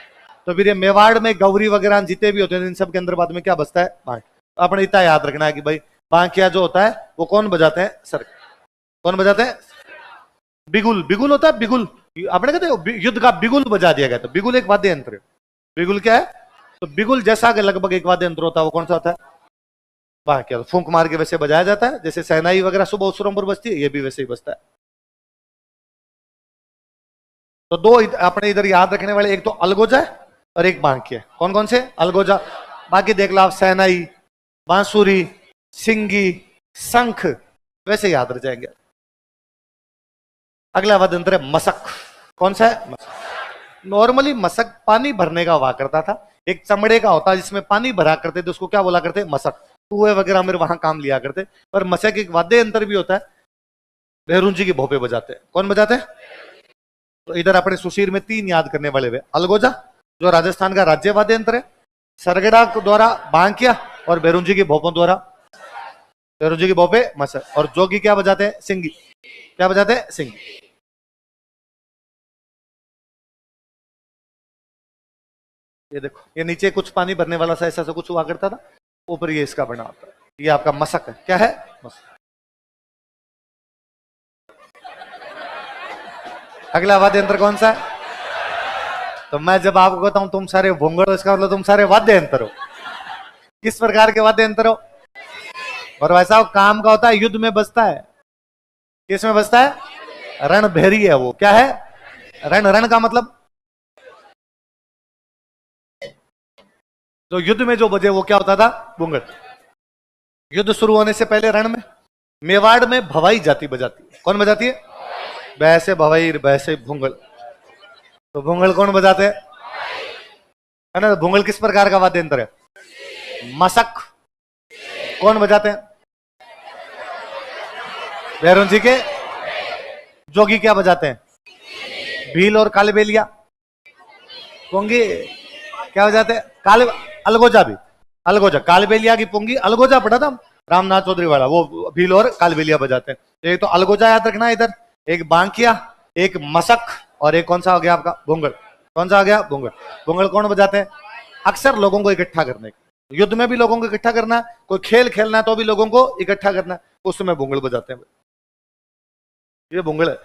तो फिर ये मेवाड़ में गौरी वगैरह जितने भी होते हैं इन सब के अंदर बाद में क्या बजता है? बांकिया। अपने इतना याद रखना है कि भाई बांकिया जो होता है वो कौन बजाते हैं? सर। कौन बजाते हैं? बिगुल। बिगुल होता है बिगुल, आपने कहते युद्ध का बिगुल बजा दिया गया। तो बिगुल एक वाद्य यंत्र है। बिगुल क्या है? तो बिगुल जैसा कि लगभग एक वाद्य यंत्र होता है, वो कौन सा होता है? बांकिया। फूंक मार के वैसे बजाया जाता है, जैसे सहनाई वगैरह सुबह अवसरों पर बजती है, ये भी वैसे ही बजता है। तो दो अपने इधर याद रखने वाले, एक तो अलगोजा और एक बांकिया। कौन कौन से? अलगोजा। बाकी देख लो आप, सहनाई, बांसुरी, सिंगी, शंख, वैसे याद रह जाएंगे। अगला वाद्य यंत्र है मसक। कौन सा है? मसक। नॉर्मली मसक पानी भरने का हुआ करता था, एक चमड़े का होता है जिसमें पानी भरा करते थे, उसको क्या बोला करते? मसक। कुएं वगैरह मेरे वहां काम लिया करते। पर मसक एक वाद्य यंत्र भी होता है, भैरुंजी की भोपे बजाते हैं। कौन बजाते हैं? तो इधर अपने सुशीर में तीन याद करने वाले हुए, अलगोजा जो राजस्थान का राज्य वाद्य यंत्र है, सरगड़ा द्वारा बांकिया, और भैरुंजी की भोपों द्वारा भैरुंजी की भोपे मसक। और जोगी क्या बजाते हैं? सिंगी। क्या बजाते हैं? सिंगी। ये देखो, ये नीचे कुछ पानी भरने वाला सा ऐसा सा कुछ हुआ करता था, ऊपर ये इसका बना होता है, ये आपका मसक है। क्या है? मसक। अगला वाद्य यंत्र कौन सा है? तो मैं जब आपको कहता हूं तुम सारे भोंगड़, इसका मतलब तुम सारे वाद्य यंत्र हो। किस प्रकार के वाद्य यंत्र हो? और वैसा काम का होता है, युद्ध में बजता है। किस में बजता है? रणभेरी है वो। क्या है? रण। रण का मतलब जो युद्ध में जो बजे वो क्या होता था? भूंगड़। युद्ध शुरू होने से पहले रण में मेवाड़ में भवाई जाति बजाती है। कौन बजाती है? वैसे भवाई, वैसे भूंगल। तो भूंगल कौन बजाते हैं? है ना। भूंगल किस प्रकार का वाद्य यंत्र है? मसक। कौन बजाते हैं? भैरुंजी के। जोगी क्या बजाते हैं? भील और कालबेलिया। पोंगी क्या बजाते हैं? काल। अलगोजा भी। अलगोजा। कालबेलिया की पोंगी अलगोजा पढ़ा था रामनाथ चौधरी वाला, वो भील और कालबेलिया बजाते हैं। एक तो अलगोजा याद रखना इधर, एक बांकिया, एक मसक, और एक कौन सा हो गया आपका? भूंगड़। कौन सा हो गया? भूंगड़। भूंगड़ कौन बजाते हैं? अक्सर लोगों को इकट्ठा करने का, युद्ध में भी लोगों को इकट्ठा करना, कोई खेल खेलना तो भी लोगों को इकट्ठा करना, उस समय भूंगड़ बजाते हैं। ये भूंगड़ है।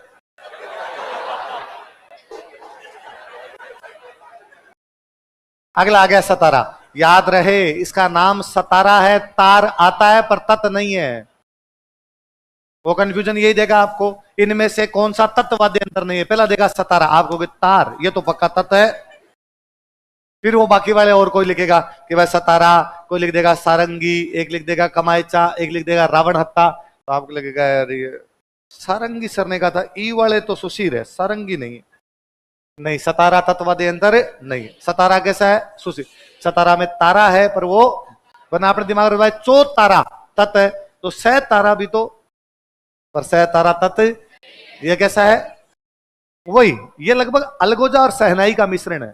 अगला आ गया सतारा। याद रहे इसका नाम सतारा है, तार आता है पर तत् नहीं है। वो कंफ्यूजन यही देगा आपको, इनमें से कौन सा तत्व वाद्य यंत्र नहीं है। पहला देगा सतारा, आपको तार, ये तो पक्का तत्व है। फिर वो बाकी वाले और कोई लिखेगा कि भाई सतारा, कोई लिख देगा सारंगी, एक लिख देगा कमायचा, एक लिख देगा रावण हत्ता। तो आपको लगेगा यार ये सारंगी सर ने कहा था, ई वाले तो सुशीर है, सारंगी नहीं। नहीं, सतारा तत्वाद्यंतर नहीं। सतारा कैसा है? सुशीर। सतारा में तारा है पर वो वरना अपने दिमाग में भाई चो तारा तत् है, तो सह तारा भी तो, पर सह तारा तत् ये कैसा है? वही, ये लगभग अलगोजा और सहनाई का मिश्रण है।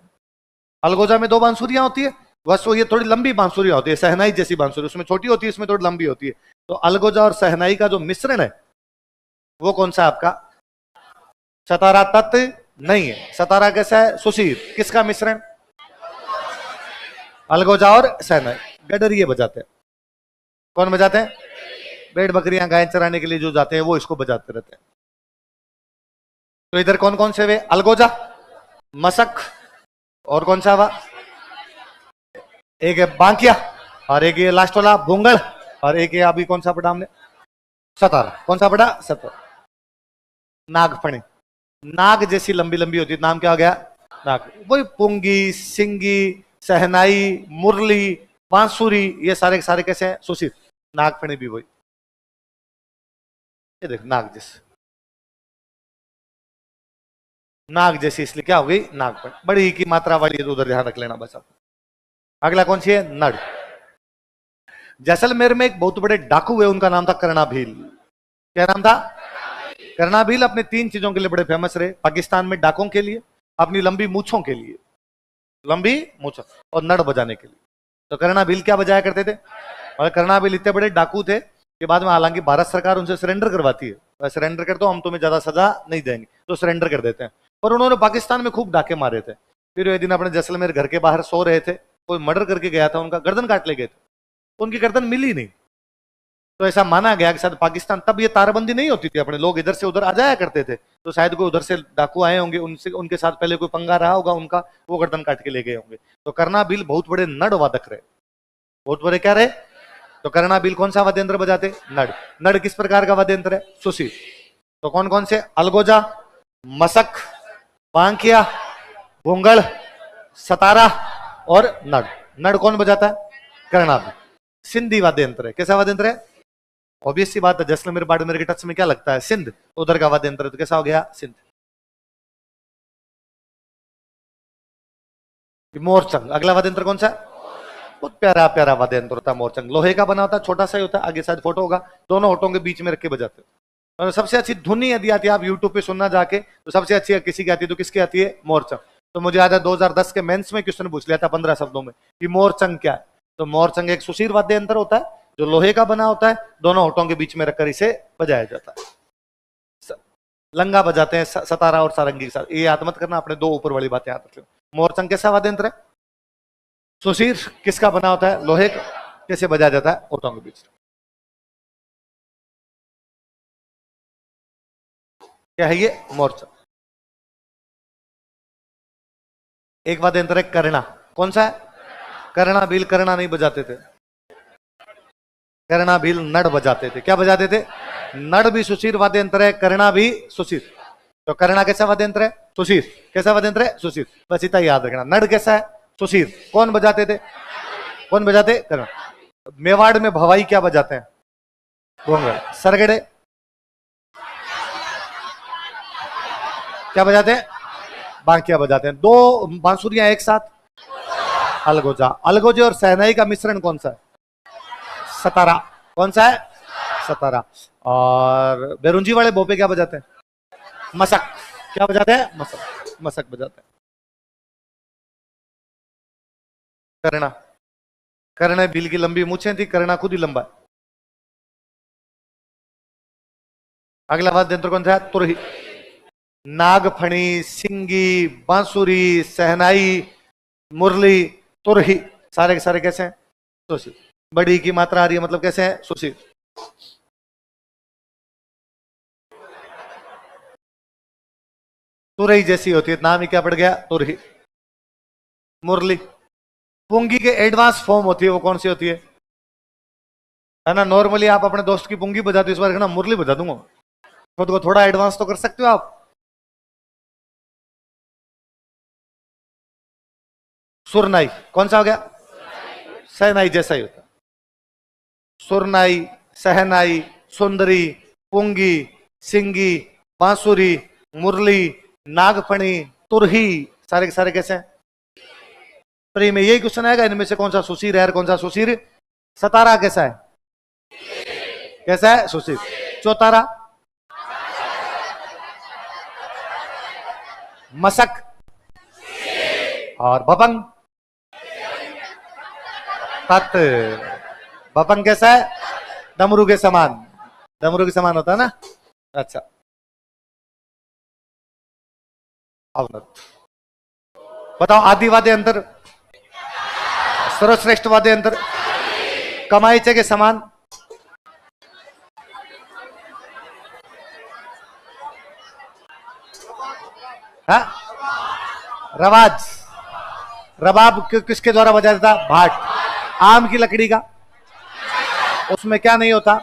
अलगोजा में दो बांसुरियां होती है, बस वो ये थोड़ी लंबी बांसुरियां होती है, सहनाई जैसी बांसुरी उसमें छोटी होती है, इसमें थोड़ी लंबी होती है। तो अलगोजा और सहनाई का जो मिश्रण है वो कौन सा आपका? सतारा तत् नहीं है। सतारा कैसा है? सुशीर। किसका मिश्रण? अलगोजा और सहनाई। गडरिये बजाते हैं। कौन बजाते हैं? भेड़ बकरियां गाय चराने के लिए जो जाते हैं वो इसको बजाते रहते हैं। तो इधर कौन कौन से वे? अलगोजा, मसक, और कौन सा हुआ? एक है बांकिया, और एक ये लास्ट वाला भोंगल, और एक ये अभी कौन सा पढ़ा हमने? सतारा। कौन सा पढ़ा? सतारा। नागफणी, नाग जैसी लंबी लंबी होती है, नाम क्या हो गया? नाग। वही पुंगी, सिंगी, सहनाई, मुरली, बांसुरी, ये सारे के सारे कैसे हैं? सुशीर। नागफणी भी वही, ये देख नाग जैसे, नाग जैसी इसलिए क्या हो गई? नागफणी। बड़ी की मात्रा वाली है तो उधर ध्यान रख लेना बस आप। अगला कौन सी है? नड़। जैसलमेर में एक बहुत बड़े डाकू है, उनका नाम था कर्णाभील। क्या नाम था? कर्णाभील अपने तीन चीजों के लिए बड़े फेमस रहे। पाकिस्तान में डाकों के लिए, अपनी लंबी मूछों के लिए, लंबी मूछों, और नड़ बजाने के लिए। तो कर्णाभील क्या बजाया करते थे? और कर्णाभील इतने बड़े डाकू थे कि बाद में हालांकि भारत सरकार उनसे सरेंडर करवाती है, सरेंडर कर दो हम तुम्हें ज्यादा सजा नहीं देंगे, तो सरेंडर कर देते हैं। पर उन्होंने पाकिस्तान में खूब डाके मारे थे। फिर एक दिन अपने जैसलमेर घर के बाहर सो रहे थे, कोई मर्डर करके गया था, उनका गर्दन काट ले गए थे, उनकी गर्दन मिली नहीं। तो ऐसा माना गया कि शायद पाकिस्तान, तब ये तारबंदी नहीं होती थी, अपने लोग इधर से उधर आ जाया करते थे, तो शायद कोई उधर से डाकू आए होंगे, उनसे उनके साथ पहले कोई पंगा रहा होगा उनका, वो गर्दन काट के ले गए होंगे। तो कर्णाभील बहुत बड़े नड़ वादक रहे, बहुत बड़े क्या रहे? तो कर्णाभील कौन सा वाद्य यंत्र बजाते? नड़। नड़ किस प्रकार का वाद्य यंत्र है? सुशीर। तो कौन कौन से? अलगोजा, मसक, बांकिया, भोंगल, सतारा और नड़। नड़ कौन बजाता है? कर्णाभील। सिंधी वाद्य यंत्र है। कैसा वाद्य यंत्र है? ऑब्वियस सी बात है, जैसलमेर बाड़मेर के टच में क्या लगता है? सिंध। उधर का वाद्य यंत्र तो कैसा हो गया? सिंध। मोरचंग। अगला वाद्य यंत्र कौन सा? बहुत प्यारा प्यारा वाद्य यंत्र होता है मोरचंग। लोहे का बना होता है, छोटा सा ही होता है, आगे शायद फोटो होगा, दोनों होठों के बीच में रख के बजाते हैं। और सबसे अच्छी धुनी यदि आती है, आप यूट्यूब पे सुनना जाके, तो सबसे अच्छी किसी की आती है, तो किसकी आती है? मोरचंग। तो मुझे याद है 2010 के मेंस में क्वेश्चन पूछ लिया था 15 शब्दों में कि मोरचंग क्या है। तो मोरचंग एक सुशीर वाद्य यंत्र होता है जो लोहे का बना होता है, दोनों होठों के बीच में रखकर इसे बजाया जाता है। लंगा बजाते हैं सतारा और सारंगी के साथ। ये याद मत करना, अपने दो ऊपर वाली बातें याद रख लो। मोरचंग कैसा वाद्य यंत्र है? सुशीर। किसका बना होता है? लोहे का। कैसे बजाया जाता है? होठों के बीच। क्या है ये? मोरचंग। एक वाद्य यंत्र है कर्णा। कौन सा है? कर्णाभील कर्णा नहीं बजाते थे, कर्णाभील नड़ बजाते थे। क्या बजाते थे? नड़ भी सुशीर वाद्य यंत्र है, कर्णा भी सुशीर। तो कर्णा कैसा वाद्य यंत्र है? सुशीर। कैसा वाद्य यंत्र है? सुशीर। बस इतना याद रखना। नड़ कैसा है? सुशीर। कौन बजाते थे? कौन बजाते? कर्णा। मेवाड़ में भवाई क्या बजाते हैं? घोंगड़। सरगड़े क्या बजाते हैं? बांकिया बजाते हैं। दो बांसुरियां एक साथ, अलगोजा। अलगोजे और सहनाई का मिश्रण कौन सा है? सतारा। कौन सा है? सतारा। और बेरुंजी वाले भोपे क्या बजाते हैं? मसक। क्या बजाते हैं? मसक। मसक बजाते हैं। कर्णा। कर्ण भील की लंबी मूछें थी, कर्णा खुद ही लंबा है। अगला वाद्य यंत्र कौन सा है? तुरही। नागफणी, सिंगी, बांसुरी, सहनाई, मुरली, तुरही, सारे के सारे कैसे हैं? सुशीर। बड़ी की मात्रा आ रही है मतलब कैसे है? सुशीर। तुरही जैसी होती है, नाम ही क्या पड़ गया? तुरही। मुरली। पुंगी के एडवांस फॉर्म होती है, वो कौन सी होती है ना? नॉर्मली आप अपने दोस्त की पुंगी बजाते हो, इस बार ना मुरली बजा दूंगा। खुद को थोड़ा एडवांस तो कर सकते हो आप। सुरनाई कौन सा हो गया? सहनाई जैसा ही होता। सुरनाई, सहनाई, सुंदरी, पुंगी, सिंगी, बांसुरी, मुरली, नागफणी, तुरही, सारे के सारे कैसे हैं? प्री में यही क्वेश्चन आएगा, इनमें से कौन सा सुशीर है, कौन सा सुशीर? सतारा कैसा है? कैसा है? सुशीर। चौतारा, मसक और भपंग। तत्, भपंग कैसा है? डमरू के समान, डमरू के समान होता है ना। अच्छा, अवनत बताओ, आदिवाद्य अंतर, सर्वश्रेष्ठ वाद्य अंतर, कमाईचे के समान, हाँ? रवाज, रबाब किसके द्वारा बजाया जाता? भाट। आम की लकड़ी का, उसमें क्या नहीं होता?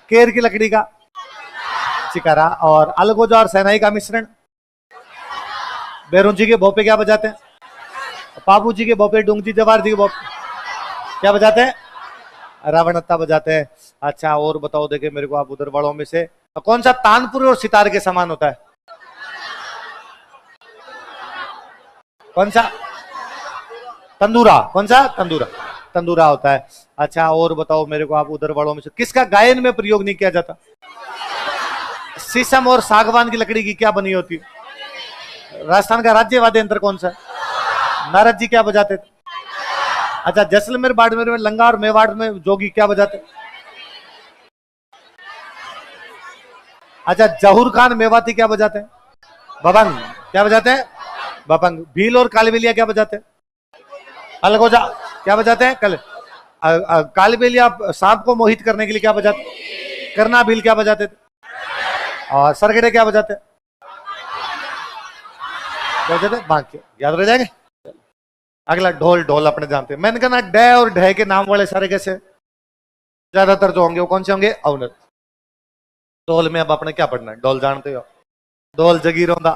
केर की लकड़ी का चिकारा। और अलगोजा और सहनाई का मिश्रण। बैरुन जी के भोपे क्या बजाते हैं? पाबू जी के भोपे, डूंगजी जवार जी के भोपे क्या बजाते हैं? रावणत्ता बजाते हैं। अच्छा, और बताओ, देखे मेरे को आप उधर वालों में से कौन सा तानपुर और सितार के समान होता है? कौन सा? तंदूरा। कौन सा? तंदूरा, तंदूरा होता है। अच्छा, और बताओ मेरे को आप उधर वालों में से किसका गायन में प्रयोग नहीं किया जाता? शीशम और सागवान की लकड़ी की क्या बनी होती है? राजस्थान का राज्य वाद्य यंत्र कौन सा है? नारद जी क्या बजाते थे? अच्छा, जैसलमेर बाड़मेर में लंगा और मेवाड़ में जोगी क्या बजाते? अच्छा, जहूर खान मेवाती क्या बजाते हैं? बबंग। क्या बजाते हैं? बबंग। भील और कालबेलिया क्या बजाते हैं? अलगोजा। क्या बजाते हैं? कालबेलिया सांप को मोहित करने के लिए क्या बजाते? करना। भील क्या बजाते थे? और सरगड़े क्या बजाते? क्या बजाते? बांके। याद रह जाएंगे। अगला ढोल, ढोल अपने जानते हैं। मैंने कहा ना, डे और ढे के नाम वाले सारे कैसे ज्यादातर जो होंगे वो कौन से होंगे? अवनत। ढोल में अब अपने क्या पढ़ना है? ढोल जानते हो? ढोल, जगीरोंदा,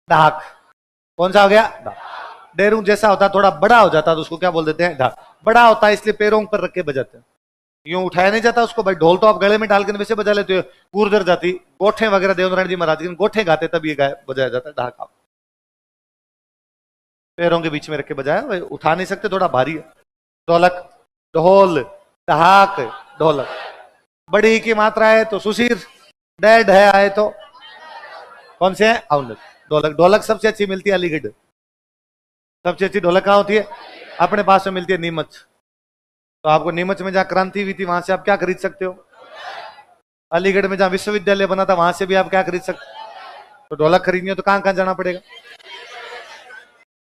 ढाक। कौन सा हो गया? ढाक। डेरू जैसा होता, थोड़ा बड़ा हो जाता तो उसको क्या बोल देते हैं? ढाक। बड़ा होता है इसलिए पैरों पर रख के बजाते हैं, यूं उठाया नहीं जाता उसको। भाई ढोल तो आप गले में डाल के वैसे बजा लेते हो, गुर्जर जाती, गोठे वगैरह देवनारायण जी महाराज के गोठे गाते तब ये बजाया जाता है ढाका। पैरों के बीच में रख के बजाया, भाई उठा नहीं सकते, थोड़ा भारी है। ढोलक, ढोल, ढहाक, ढोलक। बड़ी की मात्रा है तो सुशीर, डैड है आए तो कौन से है? अवनत। ढोलक, ढोलक सबसे अच्छी मिलती है अलीगढ़। सबसे अच्छी ढोलक कहाँ होती है? अपने पास में मिलती है नीमच। तो आपको नीमच में जहाँ क्रांति हुई थी वहां से आप क्या खरीद सकते हो? अलीगढ़ में जहाँ विश्वविद्यालय बना था वहां से भी आप क्या खरीद सकते हो? तो ढोलक खरीदनी हो तो कहां कहां जाना पड़ेगा?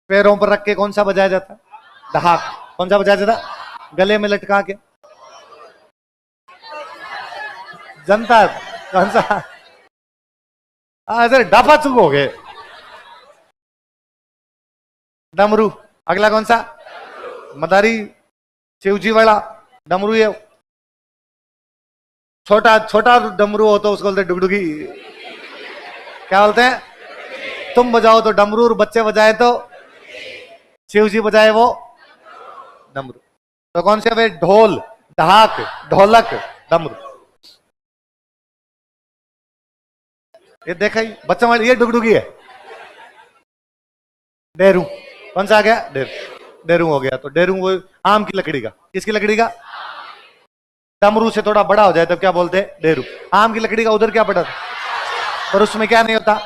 पैरों पर रख के कौन सा बजाया जाता? ढहाक। कौन सा बजाया जाता? गले में लटका के। जनता। कौन सा? सर डाफा चुक हो गए। डमरू। अगला कौन सा? मदारी, शिवजी वाला डमरू है। छोटा छोटा डमरू हो तो उसको बोलते डुगडुगी। क्या बोलते हैं? तुम बजाओ तो डमरू और बच्चे बजाए तो शिवजी बजाए वो डमरू। तो कौन से वे? ढोल, ढहाक, ढोलक, डमरू। ये देखा ही बच्चा वाली, ये डुगडुगी है। डेरू। कौन सा आ गया? डेरू। डेरू हो गया। तो डेरू वो आम की लकड़ी का। किसकी लकड़ी का? डमरू से थोड़ा बड़ा हो जाए तब क्या बोलते हैं? डेरू। आम की लकड़ी का उधर क्या बड़ा था, पर उसमें क्या नहीं होता?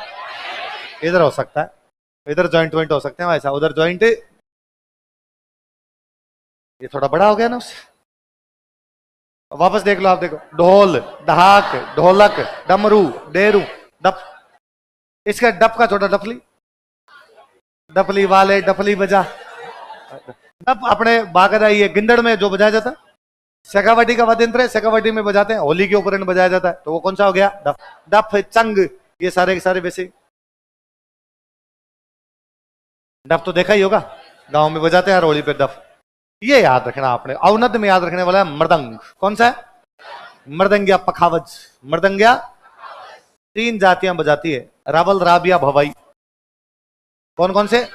इधर हो सकता है, इधर जॉइंट वॉइंट हो सकते हैं वैसा, उधर जॉइंट। ये थोड़ा बड़ा हो गया ना उससे। वापस देख लो आप, देखो ढोल, ढहाक, ढोलक, डमरू, डेरू, डप। इसका डप का छोटा डफली, डफली वाले डफली बजा। डप अपने बागदा ये गिंदड़ में जो बजाया जाता है, शेखावटी का वाद्य यंत्र है, शेखावटी में बजाते हैं, होली के ऊपर बजाया जाता है, तो वो कौन सा हो गया? डफ। डफ, चंग, ये सारे के सारे वैसे। डफ तो देखा ही होगा, गांव में बजाते हैं होली पे डफ। ये याद रखना आपने। अवनद में याद रखने वाला है मृदंग। कौन सा है? मृदंगिया पखावज। मृदंगिया 3 जातियां बजाती है, रावल, राबिया, भवाई। कौन कौन से?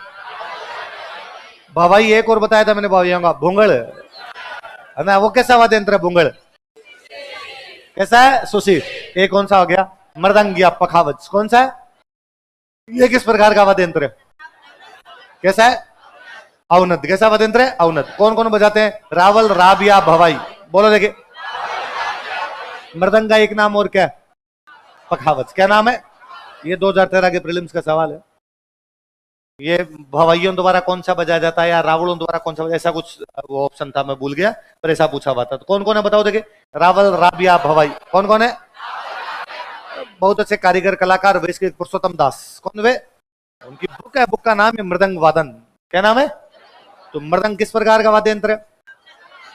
भवाई एक और बताया था मैंने भवाइयों का, भूंगड़ है ना, वो कैसा वाद्य यंत्र है भूंगड़? कैसा है? सुशील। एक कौन सा हो गया? मृदंग या पखावज। कौन सा है ये? किस प्रकार का वाद्य यंत्र है? कैसा है? अवनद। कैसा वाद्य यंत्र है? अवनद। कौन कौन बजाते हैं? रावल, राब या भवाई? बोलो देखिए। मृदंग का एक नाम और क्या है? पखावज। क्या नाम है? ये 2013 के प्रीलिम्स का सवाल है। ये भवाइयों द्वारा कौन सा बजाया जाता है या रावलों द्वारा कौन सा बजाया, ऐसा कुछ वो ऑप्शन था, मैं भूल गया, पर ऐसा पूछा हुआ था। तो कौन कौन है बताओ देखिए। रावल, राब या भवाई? कौन कौन है? बहुत अच्छे कारीगर कलाकार वेश के पुरुषोत्तम दास। कौन वे? उनकी बुक है, बुक का नाम है मृदंग वादन। क्या नाम है? तो मृदंग किस प्रकार का वाद्य यंत्र है?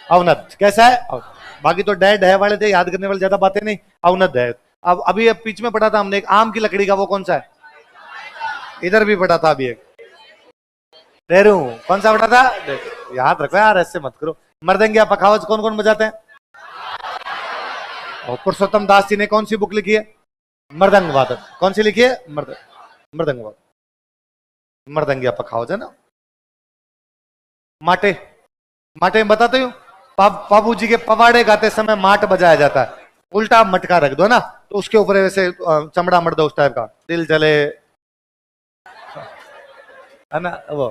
अवनद। कैसा है? बाकी तो डेड है वाले थे, याद करने वाले ज्यादा बातें नहीं। अवनद है। अब अभी बीच में पढ़ा था हमने एक आम की लकड़ी का, वो कौन सा है? इधर भी पढ़ा था अभी एक डेरू। कौन सा पढ़ा था? याद रखो यार, ऐसे मत करो। मृदंग या पखावज कौन कौन बजाते हैं? और पुरुषोत्तम दास जी ने कौन सी बुक लिखी है? मृदंग वादन। कौन सी लिखी है? मृदंग वादन। मृदंग या पखावज है ना। माटे, माटे में बताते हूँ, बाबू जी के पवाड़े गाते समय माट बजाया जाता है। उल्टा मटका रख दो ना, तो उसके ऊपर वैसे चमड़ा मर दो उस टाइप का, दिल जले, है ना वो।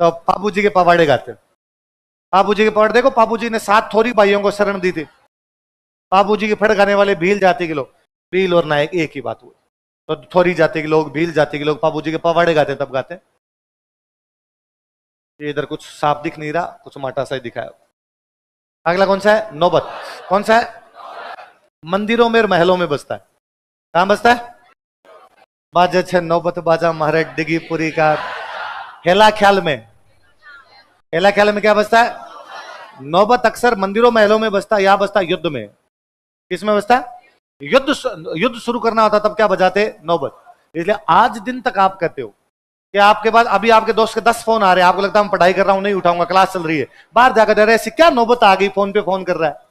तो बाबू जी के पवाड़े गाते। बाबू जी के पवाड़े देखो, बाबू जी ने 7 थोड़ी भाइयों को शरण दी थी। बाबू जी के फड़ गाने वाले भील जाति के लोग, भील और नायक एक ही बात हुई। तो थोड़ी जाति के लोग, भील जाति के लोग बाबू जी के पवाड़े गाते तब गाते। ये इधर कुछ साफ दिख नहीं रहा, कुछ माटा सा ही दिखाया। अगला कौन सा है? नौबत। कौन सा है? मंदिरों में और महलों में बजता है। कहां बजता है? बाजा छे नौबत बाजा महाराज डिगी पुरी का। हेला ख्याल में, हेला ख्याल में क्या बजता है? नौबत अक्सर मंदिरों महलों में बजता है, या बजता है युद्ध में। किसमें बजता है? युद्ध शुरू करना होता तब क्या बजाते? नौबत। इसलिए आज दिन तक आप कहते हो कि आपके पास अभी आपके दोस्त के 10 फोन आ रहे हैं, आपको लगता है मैं पढ़ाई कर रहा हूं, नहीं उठाऊंगा, क्लास चल रही है, बाहर जाकर दे रहे, ऐसी क्या नौबत आ गई, फोन पे फोन कर रहा है।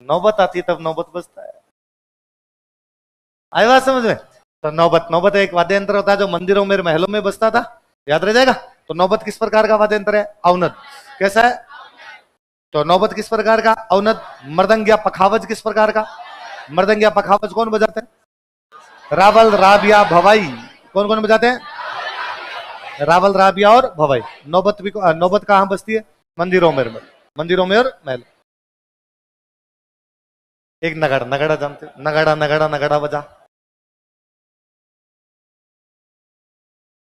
नौबत आती है तब नौबत बजता है। आई बात समझ में? तो नौबत, नौबत एक वाद्य यंत्र होता है जो मंदिरों में महलों में बजता था, याद रह जाएगा। तो नौबत किस प्रकार का वाद्य यंत्र है? अवनद। कैसा है? तो नौबत किस प्रकार का? अवनद। मृदंग या पखावज किस प्रकार का? मृदंग या पखावज कौन बजाते हैं? रावल, राब या भवाई? कौन कौन बजाते हैं? रावल, राबिया और भवाई। नौबत भी, नौबत कहां बजती है? मंदिरों में, मंदिरों में और महल। एक नगाड़ा, नगाड़ा जानते? नगाड़ा नगाड़ा नगाड़ा बजा।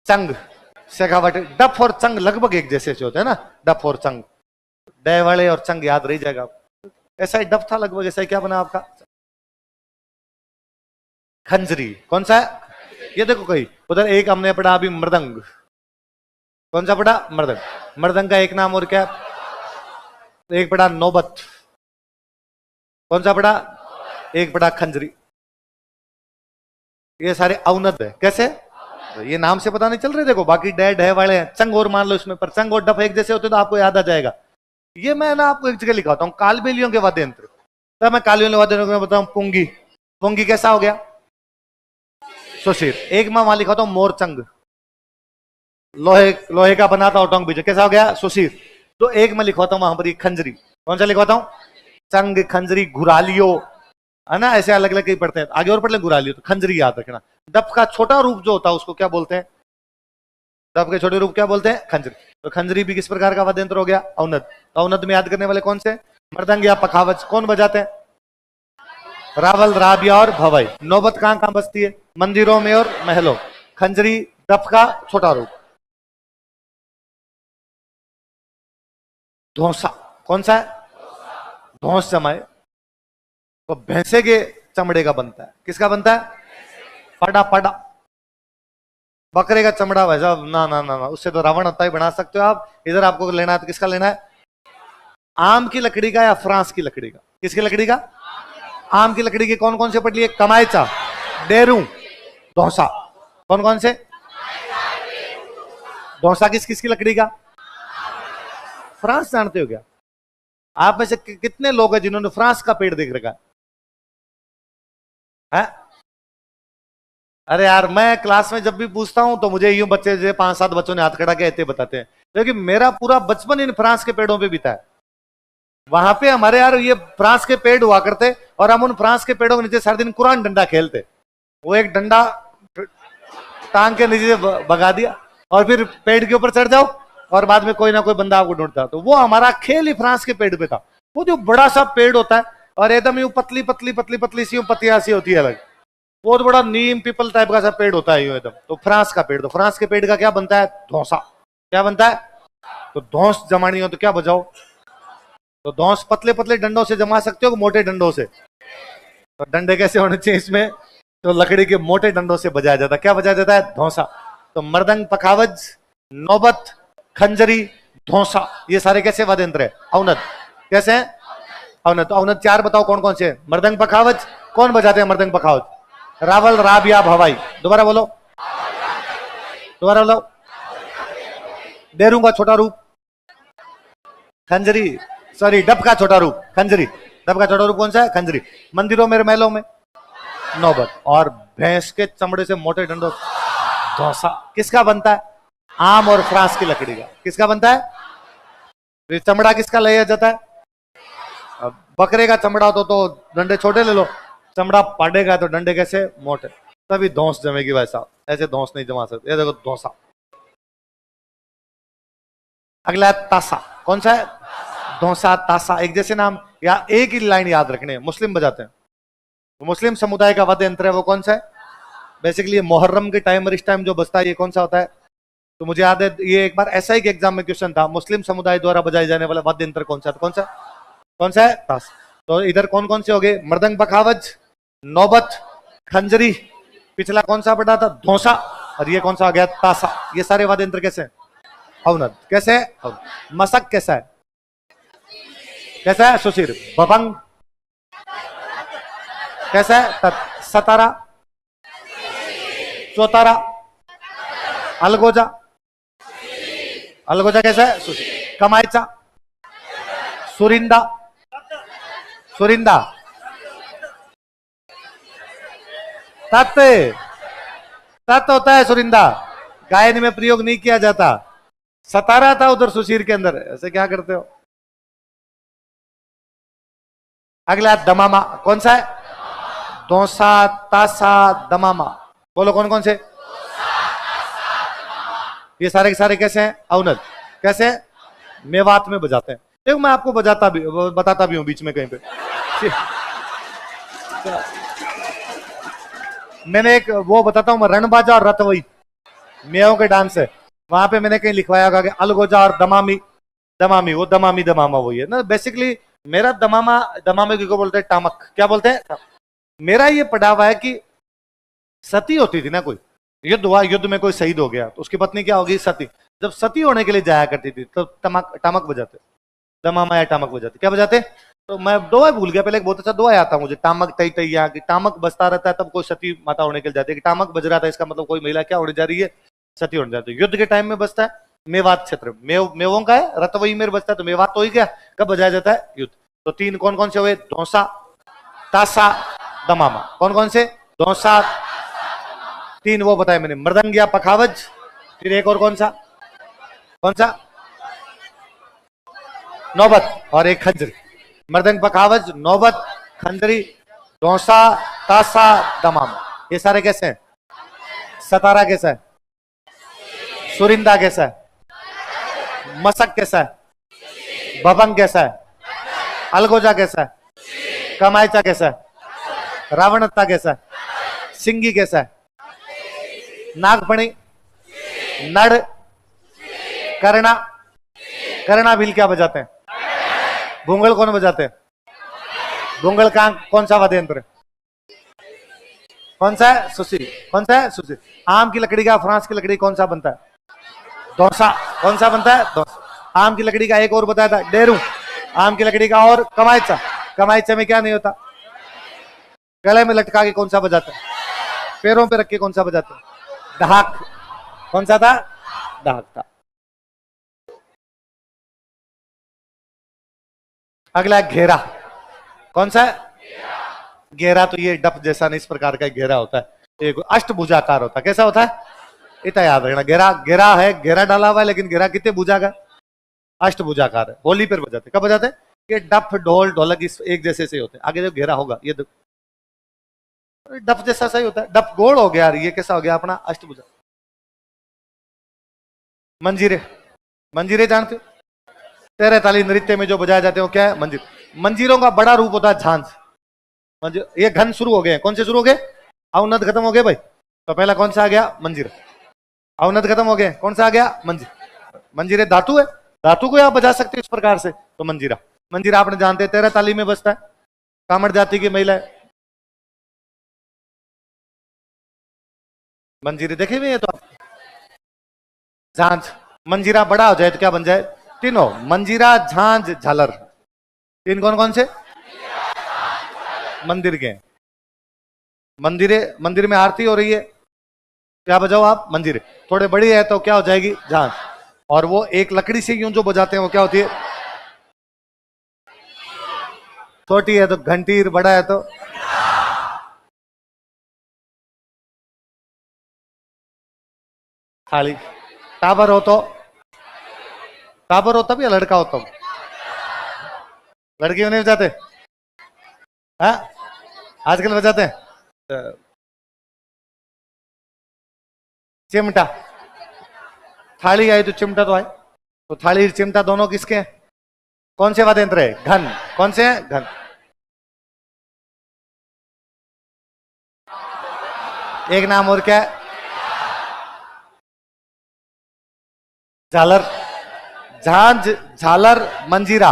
चंग, शेखावट। डफ और चंग लगभग एक जैसे होते हैं ना, डफ और चंग। डे वाले और चंग याद रही जाएगा। ऐसा ही डफ था लगभग, ऐसा ही क्या बना आपका? खंजरी। कौन सा है? ये देखो कहीं उधर एक हमने पढ़ा अभी मृदंग। कौन सा पढ़ा? मृदंग। मृदंग का एक नाम और क्या? एक पढ़ा नौबत। कौन सा पढ़ा? एक पढ़ा खंजरी। ये सारे अवनद है। कैसे? ये नाम से पता नहीं चल रहे, देखो बाकी डेड है वाले हैं, चंग और मान लो इसमें, पर चंग और डफ एक जैसे होते तो आपको याद आ जाएगा। ये मैं ना आपको एक जगह लिखाता हूँ, कालबेलियों के वाद्य यंत्र। तब मैं कालबेलियों वाद्य यंत्र में बताऊं, पुंगी। पुंगी कैसा हो गया? सुशीर। एक मैं वहां लिखाता हूं मोरचंग, लोहे लोहे का बना था ओटोंग बीज, कैसा हो गया? सुशीर। तो एक मैं लिखवाता हूं वहां पर खंजरी। कौन सा लिखवाता हूं? चंग, खंजरी, घुरालियो, है ना, ऐसे अलग अलग ही पढ़ते हैं। आगे और पढ़ ले घुरालियो, तो खंजरी याद रखना। डफ का छोटा रूप जो होता है उसको क्या बोलते हैं? डफ के छोटे रूप क्या बोलते हैं? खंजरी। तो खंजरी भी किस प्रकार का वाद्य यंत्र हो गया? अवनद। तो अवनद में याद करने वाले कौन से? मृदंग या पखावज। कौन बजाते हैं? रावल, राबिया और भवाई। नौबत कहां कहां बजती है? मंदिरों में और महलों। खंजरी डफ का छोटा रूप। धौसा। कौन सा है? धौस जमाए तो भैंसे के चमड़े का बनता है। किसका बनता है? पड़ा पड़ा। बकरे का चमड़ा वैसा ना ना ना ना, उससे तो रावण होता ही बना सकते हो आप। इधर आपको लेना है तो किसका लेना है? आम की लकड़ी का या फ्रांस की लकड़ी का? किसकी लकड़ी का? आम की लकड़ी की। कौन कौन से पटली है? कमायचा, डेरू, धौसा। कौन कौन से? धौसा किस किस की लकड़ी का? फ्रांस जानते हो क्या? आप में से कितने लोग हैं जिन्होंने फ्रांस का पेड़ देख रखा है? अरे यार, मैं क्लास में जब भी पूछता हूं तो मुझे यूं बच्चे जो 5-7 बच्चों ने हाथ खड़ा के ऐसे बताते हैं लेकिन मेरा पूरा बचपन इन फ्रांस के पेड़ों पे बीता है। वहां पे हमारे यार ये फ्रांस के पेड़ हुआ करते और हम उन फ्रांस के पेड़ों के नीचे सारे दिन कुरान डंडा खेलते। वो एक डंडा टांग के नीचे भगा दिया और फिर पेड़ के ऊपर चढ़ जाओ और बाद में कोई ना कोई बंदा आपको ढूंढता। तो वो हमारा खेल ही फ्रांस के पेड़ पे था। वो जो बड़ा सा पेड़ होता है और एकदम यूं पतली पतली पतली पतली सी पत्तियां सी होती है अलग, बहुत बड़ा नीम पीपल टाइप का सा पेड़ होता है यूं एकदम। तो फ्रांस का पेड़, तो फ्रांस के पेड़ का क्या बनता है? धौसा। क्या बनता है? तो धौस जमानी हो तो क्या बजाओ? तो धौस पतले पतले डंडों से जमा सकते हो, मोटे डंडों से? तो डंडे कैसे होने चाहिए इसमें? तो लकड़ी के मोटे डंडों से बजाया जाता है। क्या बजाया जाता है? धौसा। तो मृदंग, पखावज, नौबत, खंजरी, धौसा, ये सारे कैसे वाद्य यंत्र है? अवनद। कैसे है? अवनद। तो अवनद चार बताओ कौन कौन से? मृदंग, पखावज। कौन बजाते हैं मृदंग पखावज? रावल, राबिया, भवाई। दोबारा बोलो, दोबारा बोलो। डेरूंगा छोटा रूप, खंजरी, सॉरी डब का छोटा रूप, खंजरी। डब का छोटा रूप कौन सा है? खंजरी। मंदिरों में, महलों में, नौबत। और भैंस के चमड़े से मोटे डंडों, धौसा। किसका बनता है? आम और फ्रांस की लकड़ी का। किसका बनता है? तो चमड़ा किसका लिया जाता है? अब बकरे का चमड़ा तो डंडे छोटे ले लो, चमड़ा पाटेगा तो डंडे कैसे? मोटे। तभी धौस जमेगी भाई साहब, ऐसे धौस नहीं जमा सकते। ये देखो धौसा। अगला है तासा। कौन सा है? धौसा, तासा, एक जैसे नाम या एक ही लाइन याद रखने। मुस्लिम बजाते हैं, तो मुस्लिम समुदाय का वाद्य यंत्र है वो कौन सा है? बेसिकली मोहर्रम के टाइम और इस टाइम जो बजता है ये कौन सा होता है? तो मुझे याद है ये एक बार ऐसा ही एग्जाम में क्वेश्चन था, मुस्लिम समुदाय द्वारा बजाए जाने वाला वाद्य यंत्र कौन सा? तो कौन सा? कौन सा है? ताश। तो इधर कौन कौन से हो गए? मृदंग, पखावज, नौबत, खंजरी। पिछला कौन सा पढ़ा था? धौसा। और ये कौन सा आ गया? तासा। ये सारे वाद्य यंत्र कैसे हैं? अवनद। कैसे है? मसक कैसा है? कैसा है? सुशीर। बभंग कैसा है? सतारा, चौतारा, अलगोजा। अलगोजा कैसा है? सुशीर। कमायचा, सुरिंदा, सुरिंदा, तत्, तत् होता है सुरिंदा, गायन में प्रयोग नहीं किया जाता। सतारा था उधर सुशीर के अंदर। ऐसे क्या करते हो? अगला दमामा। कौन सा है? धौसा, तासा, दमामा। बोलो कौन कौन से? ये सारे के सारे कैसे हैं? अवनद। कैसे हैं? मेवात में बजाते हैं। देखो मैं आपको बताता भी हूं बीच में कहीं पे। मैंने एक वो बताता हूं, रणबाजा और रतवई मेयों के डांस है, वहां पे मैंने कहीं लिखवाया होगा कि अलगोजा और दमामी। दमामी वो दमामी दमामा वही है ना। बेसिकली मेरा दमामा, दमामे को बोलते हैं टामक। क्या बोलते हैं? मेरा ये पढ़ा हुआ है कि सती होती थी ना, कोई युद्ध हुआ, युद्ध में कोई शहीद हो गया तो उसकी पत्नी क्या होगी? सती। जब सती होने के लिए जाया करती थी तो टामक बजाते, दमामा या टामक बजाते। क्या बजाते? तो मैं दुआ भूल गया, पहले एक बहुत अच्छा दुआ आता मुझे, टामक तई तैया, कि टामक बजता रहता है तब कोई सती माता होने के लिए जाती है। कि टामक बज रहा था इसका मतलब कोई महिला क्या होने जा रही है? सती होने जाती है। युद्ध के टाइम में बजता है मेवात क्षेत्र में, मेवों का है, रतवई में बजता है, तो मेवात तो ही क्या कब बजाया जाता है? युद्ध। तो तीन कौन कौन से हुए? धौसा, तासा, दमामा। कौन कौन से? धौसा, तीन वो बताए मैंने, मृदंग या पखावज। फिर एक और कौन सा? कौन सा? नौबत और एक खंजरी। मृदंग, पखावज, नौबत, खंजरी, धौसा, तासा, दमामा। ये सारे कैसे हैं? सतारा कैसा है? सुरिंदा कैसा है? मसक कैसा है? बभंग कैसा है? अलगोजा कैसा है? कमायचा कैसा है? रावणत्ता कैसा है? सिंगी कैसा है? नागफणी, नड़, करना। करना भील क्या बजाते हैं? भूंगल कौन बजाते हैं? भूंगल का कौन सा वाद्य यंत्र है? कौन सा है? सुशीर। कौन सा है? सुशीर। आम की लकड़ी का, फ्रांस की लकड़ी कौन सा बनता है? धौसा। कौन सा बनता है? धौसा। आम की लकड़ी का एक और बताया था, डेरू। आम की लकड़ी का और कमायचा। कमायचा में क्या नहीं होता? गले में लटका के कौन सा बजाते हैं? पैरों पे रख के कौन सा बजाते हैं? ढाक। कौन सा था? ढाक था। अगला घेरा। कौन सा है? घेरा। तो ये डप जैसा नहीं, इस प्रकार का घेरा होता है, एक अष्टभुजाकार होता है। कैसा होता है? इतना याद रखना। घेरा घेरा है, घेरा डाला हुआ है, लेकिन घेरा कितने भुजा का? अष्टभुजाकार है। होली पर बजाते, कब बजाते? ये डफ ढोल ढोलक इस एक जैसे से होते हैं। आगे जो घेरा होगा ये डफ जैसा सही होता है। डफ गोल हो गया, ये कैसा हो गया अपना अष्टभुजा। मंजीरे, मंजीरे जानते हो? तेरह ताली नृत्य में जो बजाए जाते हो क्या है? मंजीर। मंजीरों का बड़ा रूप होता है झांझ। मंजीर, ये घन शुरू हो गए। कौन से शुरू हो गए? अवनद खत्म हो गए भाई। तो पहला कौन सा आ गया? मंजीर। अवनद खत्म हो गए, कौन सा आ गया? मंजीर। मंजीरे धातु है, धातु को आप बजा सकते हो इस प्रकार से। तो मंजीरा, मंजीरा आपने जानते हैं 13 ताली में बजता है। कामड़ जाति की महिला है। मंजीरे देखे हुए हैं तो आप। झांझ, मंजीरा बड़ा हो जाए तो क्या बन जाए? तीनों, मंजीरा, झांझ, झालर। तीन कौन कौन से? मंदिर के। मंदिरे, मंदिर में आरती हो रही है, क्या बजाओ आप? मंजीरे। थोड़े बड़ी है तो क्या हो जाएगी? झांझ। और वो एक लकड़ी से यूं जो बजाते हैं वो क्या होती है? छोटी है तो घंटीर, बड़ा है तो थाली। टाबर हो तो, टाबर हो तब या लड़का हो तब? लड़कियों नहीं बजाते? हाँ, आजकल बजाते हैं। चिमटा, थाली आई तो चिमटा तो आए। तो थाली चिमटा दोनों किसके हैं? कौन से वाद्य यंत्र है? घन। कौन से हैं? घन। एक नाम और क्या है? झालर। झांझ, झालर, मंजीरा,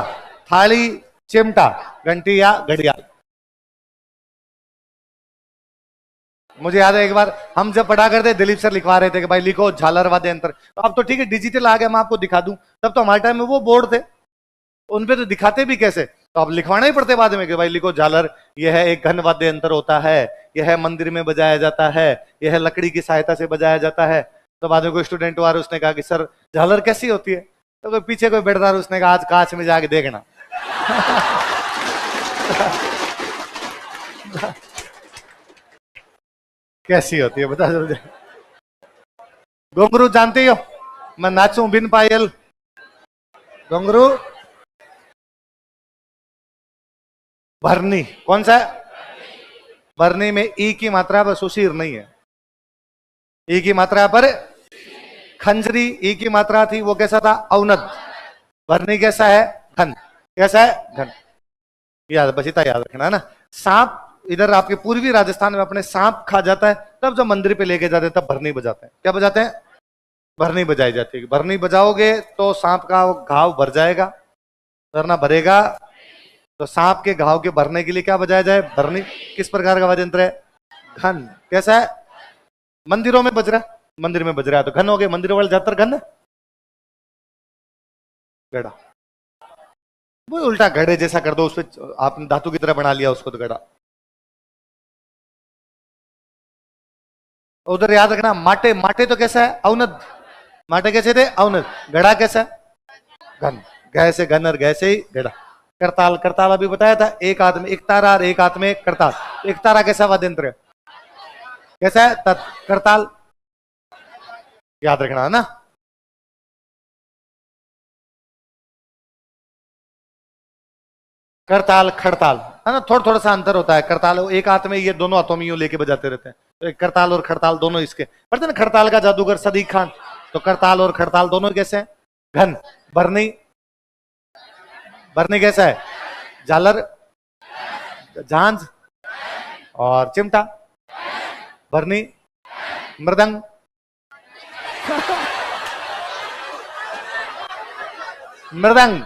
थाली, चिमटा, घंटी या घड़ियाल। मुझे याद है एक बार हम जब पढ़ा करते दिलीप सर लिखवा रहे थे कि भाई लिखो झालर वाद्य यंत्र। तो अब तो ठीक है डिजिटल आ गया, मैं आपको दिखा दूं। तब तो हमारे टाइम में वो बोर्ड थे, उनपे तो दिखाते भी कैसे। तो अब लिखवाना ही पड़ते बाद में कि भाई लिखो झालर, यह है एक घन वाद्य यंत्र होता है, यह मंदिर में बजाया जाता है, यह लकड़ी की सहायता से बजाया जाता है। तो बाद में कोई स्टूडेंट हुआ, उसने कहा कि सर झालर कैसी होती है? तो कोई पीछे कोई बैठा, उसने कहा आज कांच में जाके देखना। कैसी होती है बता दो। घुंघरू जानते हो? मैं नाचूं बिन पायल। घुंघरू। भरनी, कौन सा है? भरनी में ई की मात्रा पर सुशीर नहीं है। ई की मात्रा पर खंजरी, ई की मात्रा थी, वो कैसा था? अवनद। भरनी कैसा है? घन। कैसा है? घन। याद, बस इतना याद रखना है ना। सांप इधर आपके पूर्वी राजस्थान में अपने सांप खा जाता है, तब जब मंदिर पे लेके जाते हैं तब भरनी बजाते हैं। क्या बजाते हैं? भरनी बजाई जाती है। भरनी बजाओगे तो सांप का घाव भर जाएगा, वरना भरेगा। तो सांप के घाव के भरने के लिए क्या बजाया जाए? भरनी। किस प्रकार का वाद्य यंत्र है? घन। कैसा है? मंदिरों में बज रहा है, मंदिर में बज रहा है तो घन हो गए। मंदिरों वाले ज्यादातर घन है। गड़ा, वो उल्टा घड़े जैसा कर दो, उसपे आपने धातु की तरह बना लिया उसको तो गड़ा। उधर याद रखना माटे, माटे तो कैसा है? अवनद। माटे कैसे थे? अवनद। घड़ा कैसा है? घन। गै से घन और गै से ही घड़ा। करताल, करताल अभी बताया था, एक हाथ में एक तारा और एक हाथ में करताल। एक तारा कैसा वाद्य यंत्र है? कैसा है? तत्। करताल याद रखना है ना। करताल, खड़ताल है ना, थोड़ा थोड़ा सा अंतर होता है। करताल एक हाथ में, ये दोनों हाथों में यूं लेके बजाते रहते हैं। तो एक करताल और खड़ताल दोनों इसके पढ़ते ना। खड़ताल का जादूगर सदीक खान, तो करताल और खड़ताल दोनों कैसे हैं? घन। भरनी, भरनी कैसा है? झालर, झांझ और चिमटा। भरनी, मृदंग। मृदंग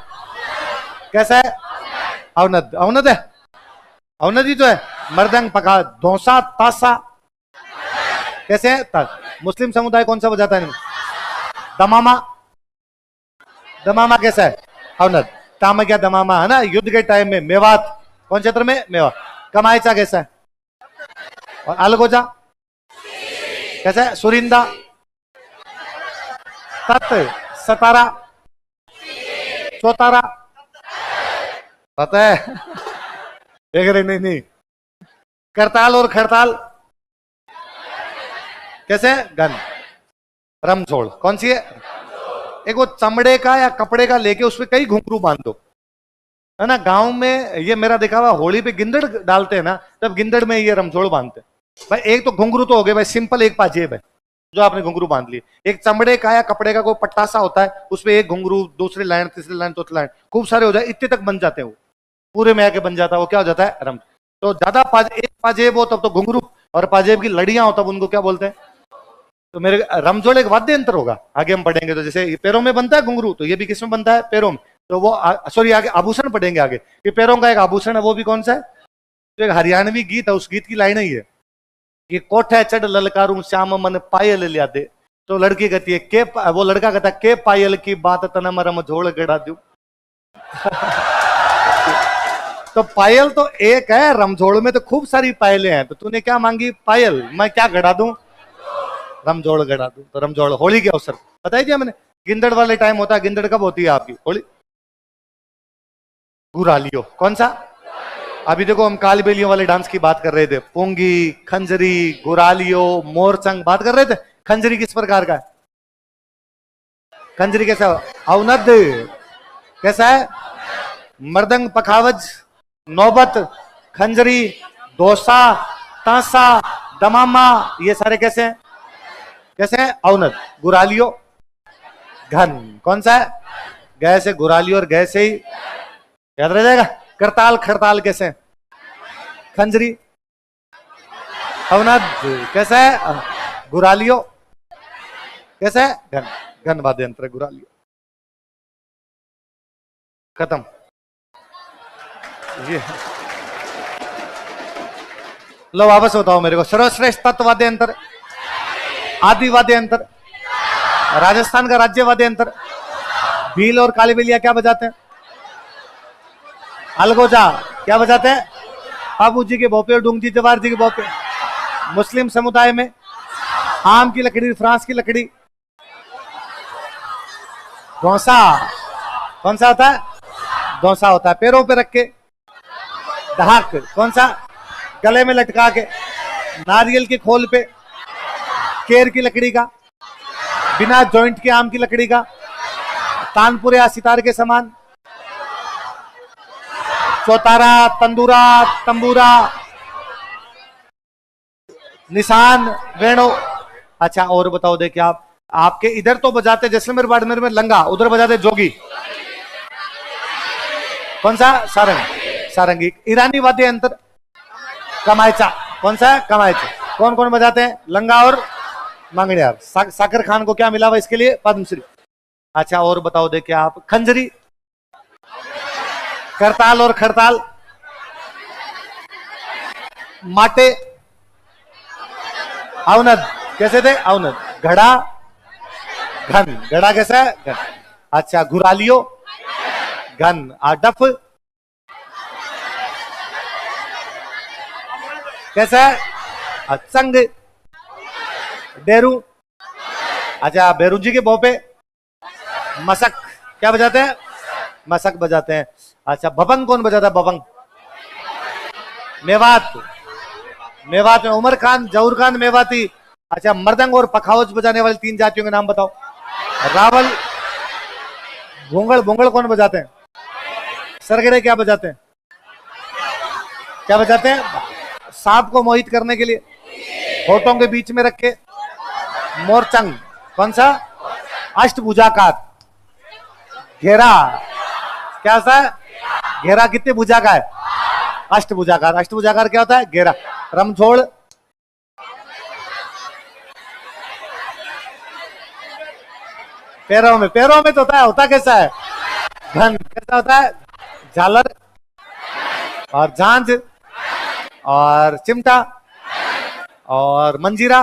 कैसा है? अवनद। अवनद है, अवनद ही तो है। मृदंग पका, धौसा, तासा कैसे है? मुस्लिम समुदाय कौन सा बजाता है? दमामा। दमामा कैसा है? अवनद। तामग्या दमामा है ना, युद्ध के टाइम में मेवात। कौन क्षेत्र में? मेवात। कमायचा कैसा है? और अलगोजा कैसा है? सुरिंदा। तत्, सतारा, चौतारा पता है? देख रहे? नहीं नहीं। करताल और खड़ताल कैसे? घन। रमझोड़। कौन सी है? एक वो चमड़े का या कपड़े का लेके उसपे कई घुंघरू बांध दो, है ना। गांव में ये मेरा देखा हुआ, होली पे गिंदड़ डालते हैं ना, तब गिंदड़ में ये रमझोड़ बांधते हैं। भाई एक तो घुंघरू तो हो गए भाई, सिंपल एक पाजेब है जो आपने घुंघरू बांध लिए। एक चमड़े का या कपड़े का कोई पट्टासा होता है, उसपे एक घुंघरू, दूसरी लाइन, तीसरी लाइन, चौथी लाइन, खूब सारे हो जाए, इतने तक बन जाते हैं, वो पूरे में आके बन जाता है, वो क्या हो जाता है? रम। तो ज्यादा एक पाजेब हो तब तो घुंघरू, और पाजेब की लड़ियां हो तब उनको क्या बोलते हैं? तो मेरे रमझोड़ एक वाद्य यंत्र होगा, आगे हम पढ़ेंगे। तो जैसे पैरों में बनता है घुंघरू, तो ये भी किसमें बनता है? पैरों में। तो वो सॉरी आगे आभूषण पढ़ेंगे आगे, कि पैरों का एक आभूषण है, वो भी कौन सा है? तो एक हरियाणवी गीत है, उस गीत की लाइन ही है कि कोठे चढ़ ललकारूं श्याम मन पायल लिया दे। तो लड़की कहती है के, वो लड़का कहता है के पायल की बात तन रमझोड़ गड़ा दूं। तो पायल तो एक है, रमझोड़ में तो खूब सारी पायलें हैं। तो तूने क्या मांगी? पायल। मैं क्या गड़ा दूं? रमझोड़ गड़ा दूं। तो रमझोड़ होली के अवसर बताइए दिया मैंने। गिंदड़ वाले टाइम होता है। गिंदड़ कब होती है आपकी होली? गुरालियो। कौन सा? अभी देखो हम कालबेलियों वाले डांस की बात कर रहे थे, पोंगी, खंजरी, गुरालियो, मोरचंग बात कर रहे थे। खंजरी किस प्रकार का है? खंजरी कैसा? अवनद कैसा है? मृदंग, पखावज, नौबत, खंजरी, दोसा, तांसा, दमामा, ये सारे कैसे हैं? कैसे हैं? अवनद। गुरालियो घन। कौन सा है? गै से गुरालियो और गै से ही याद रह जाएगा। करताल, खड़ताल कैसे हैं? खंजरी, अवनद कैसा है? गुरालियो कैसा है? घन। घन वाद्य यंत्र गुरालियो। खत्म। ये लो वापस बताओ मेरे को। सर्वश्रेष्ठ तत्व वाद्य यंत्र, आदि वाद्य यंत्र, राजस्थान का राज्य वाद्य यंत्र। भील और कालीबेलिया क्या बजाते हैं? अलगोजा क्या बजाते हैं? बाबू जी के भोपे और डूंगजी जवार जी के भोपे। मुस्लिम समुदाय में आम की लकड़ी, फ्रांस की लकड़ी। धौसा कौन सा होता है? धौसा होता है पैरों पे रख के। ढाक कौन सा? गले में लटका के। नारियल के खोल पे, केर की लकड़ी का, बिना जॉइंट के आम की लकड़ी का, तानपुर या सितार के समान। चौतारा, तंदूरा, तंबूरा, निशान, वेणु। अच्छा और बताओ, देखिए आप आपके इधर तो बजाते जैसलमेर बाड़मेर में लंगा, उधर बजाते जोगी। कौन सा? सारंग। सारंगी। ईरानी वाद्य यंत्र कमायचा। कौन सा है? कमायचा। कौन कौन बजाते हैं? लंगा और मंगड़ियार। साकर खान को क्या मिला हुआ इसके लिए? पद्मश्री। अच्छा और बताओ, देखिए आप खंजरी, करताल और खड़ताल, माटे, अवनद कैसे थे? अवनद। घड़ा, घन। घड़ा कैसा है? घन। अच्छा गुरालियो घन। डफ कैसा है? संग। बेरू। अच्छा बेरू जी के भोपे। मसक क्या बजाते हैं? मसक बजाते हैं। अच्छा भबंग कौन बजाता है? भबंग। मेवात। मेवात में उमर खान, जहूर खान मेवाती। अच्छा मृदंग और पखावज बजाने वाली तीन जातियों के नाम बताओ। रावल। भोंगड़, भोंगड़ कौन बजाते हैं? सरगड़े क्या बजाते हैं? क्या बजाते हैं? सांप को मोहित करने के लिए, होठों के बीच में रख के। मोरचंग कौन सा? अष्टभुजाकार। घेरा क्या सा है? घेरा कितने भुजा का है? अष्टभुजाकार। अष्टभुजाकार क्या होता है? घेरा। रमझोड़ पैरों में। पैरों में तो होता कैसा है? घन। कैसा होता है? झालर और झांझ और चिमटा और मंजीरा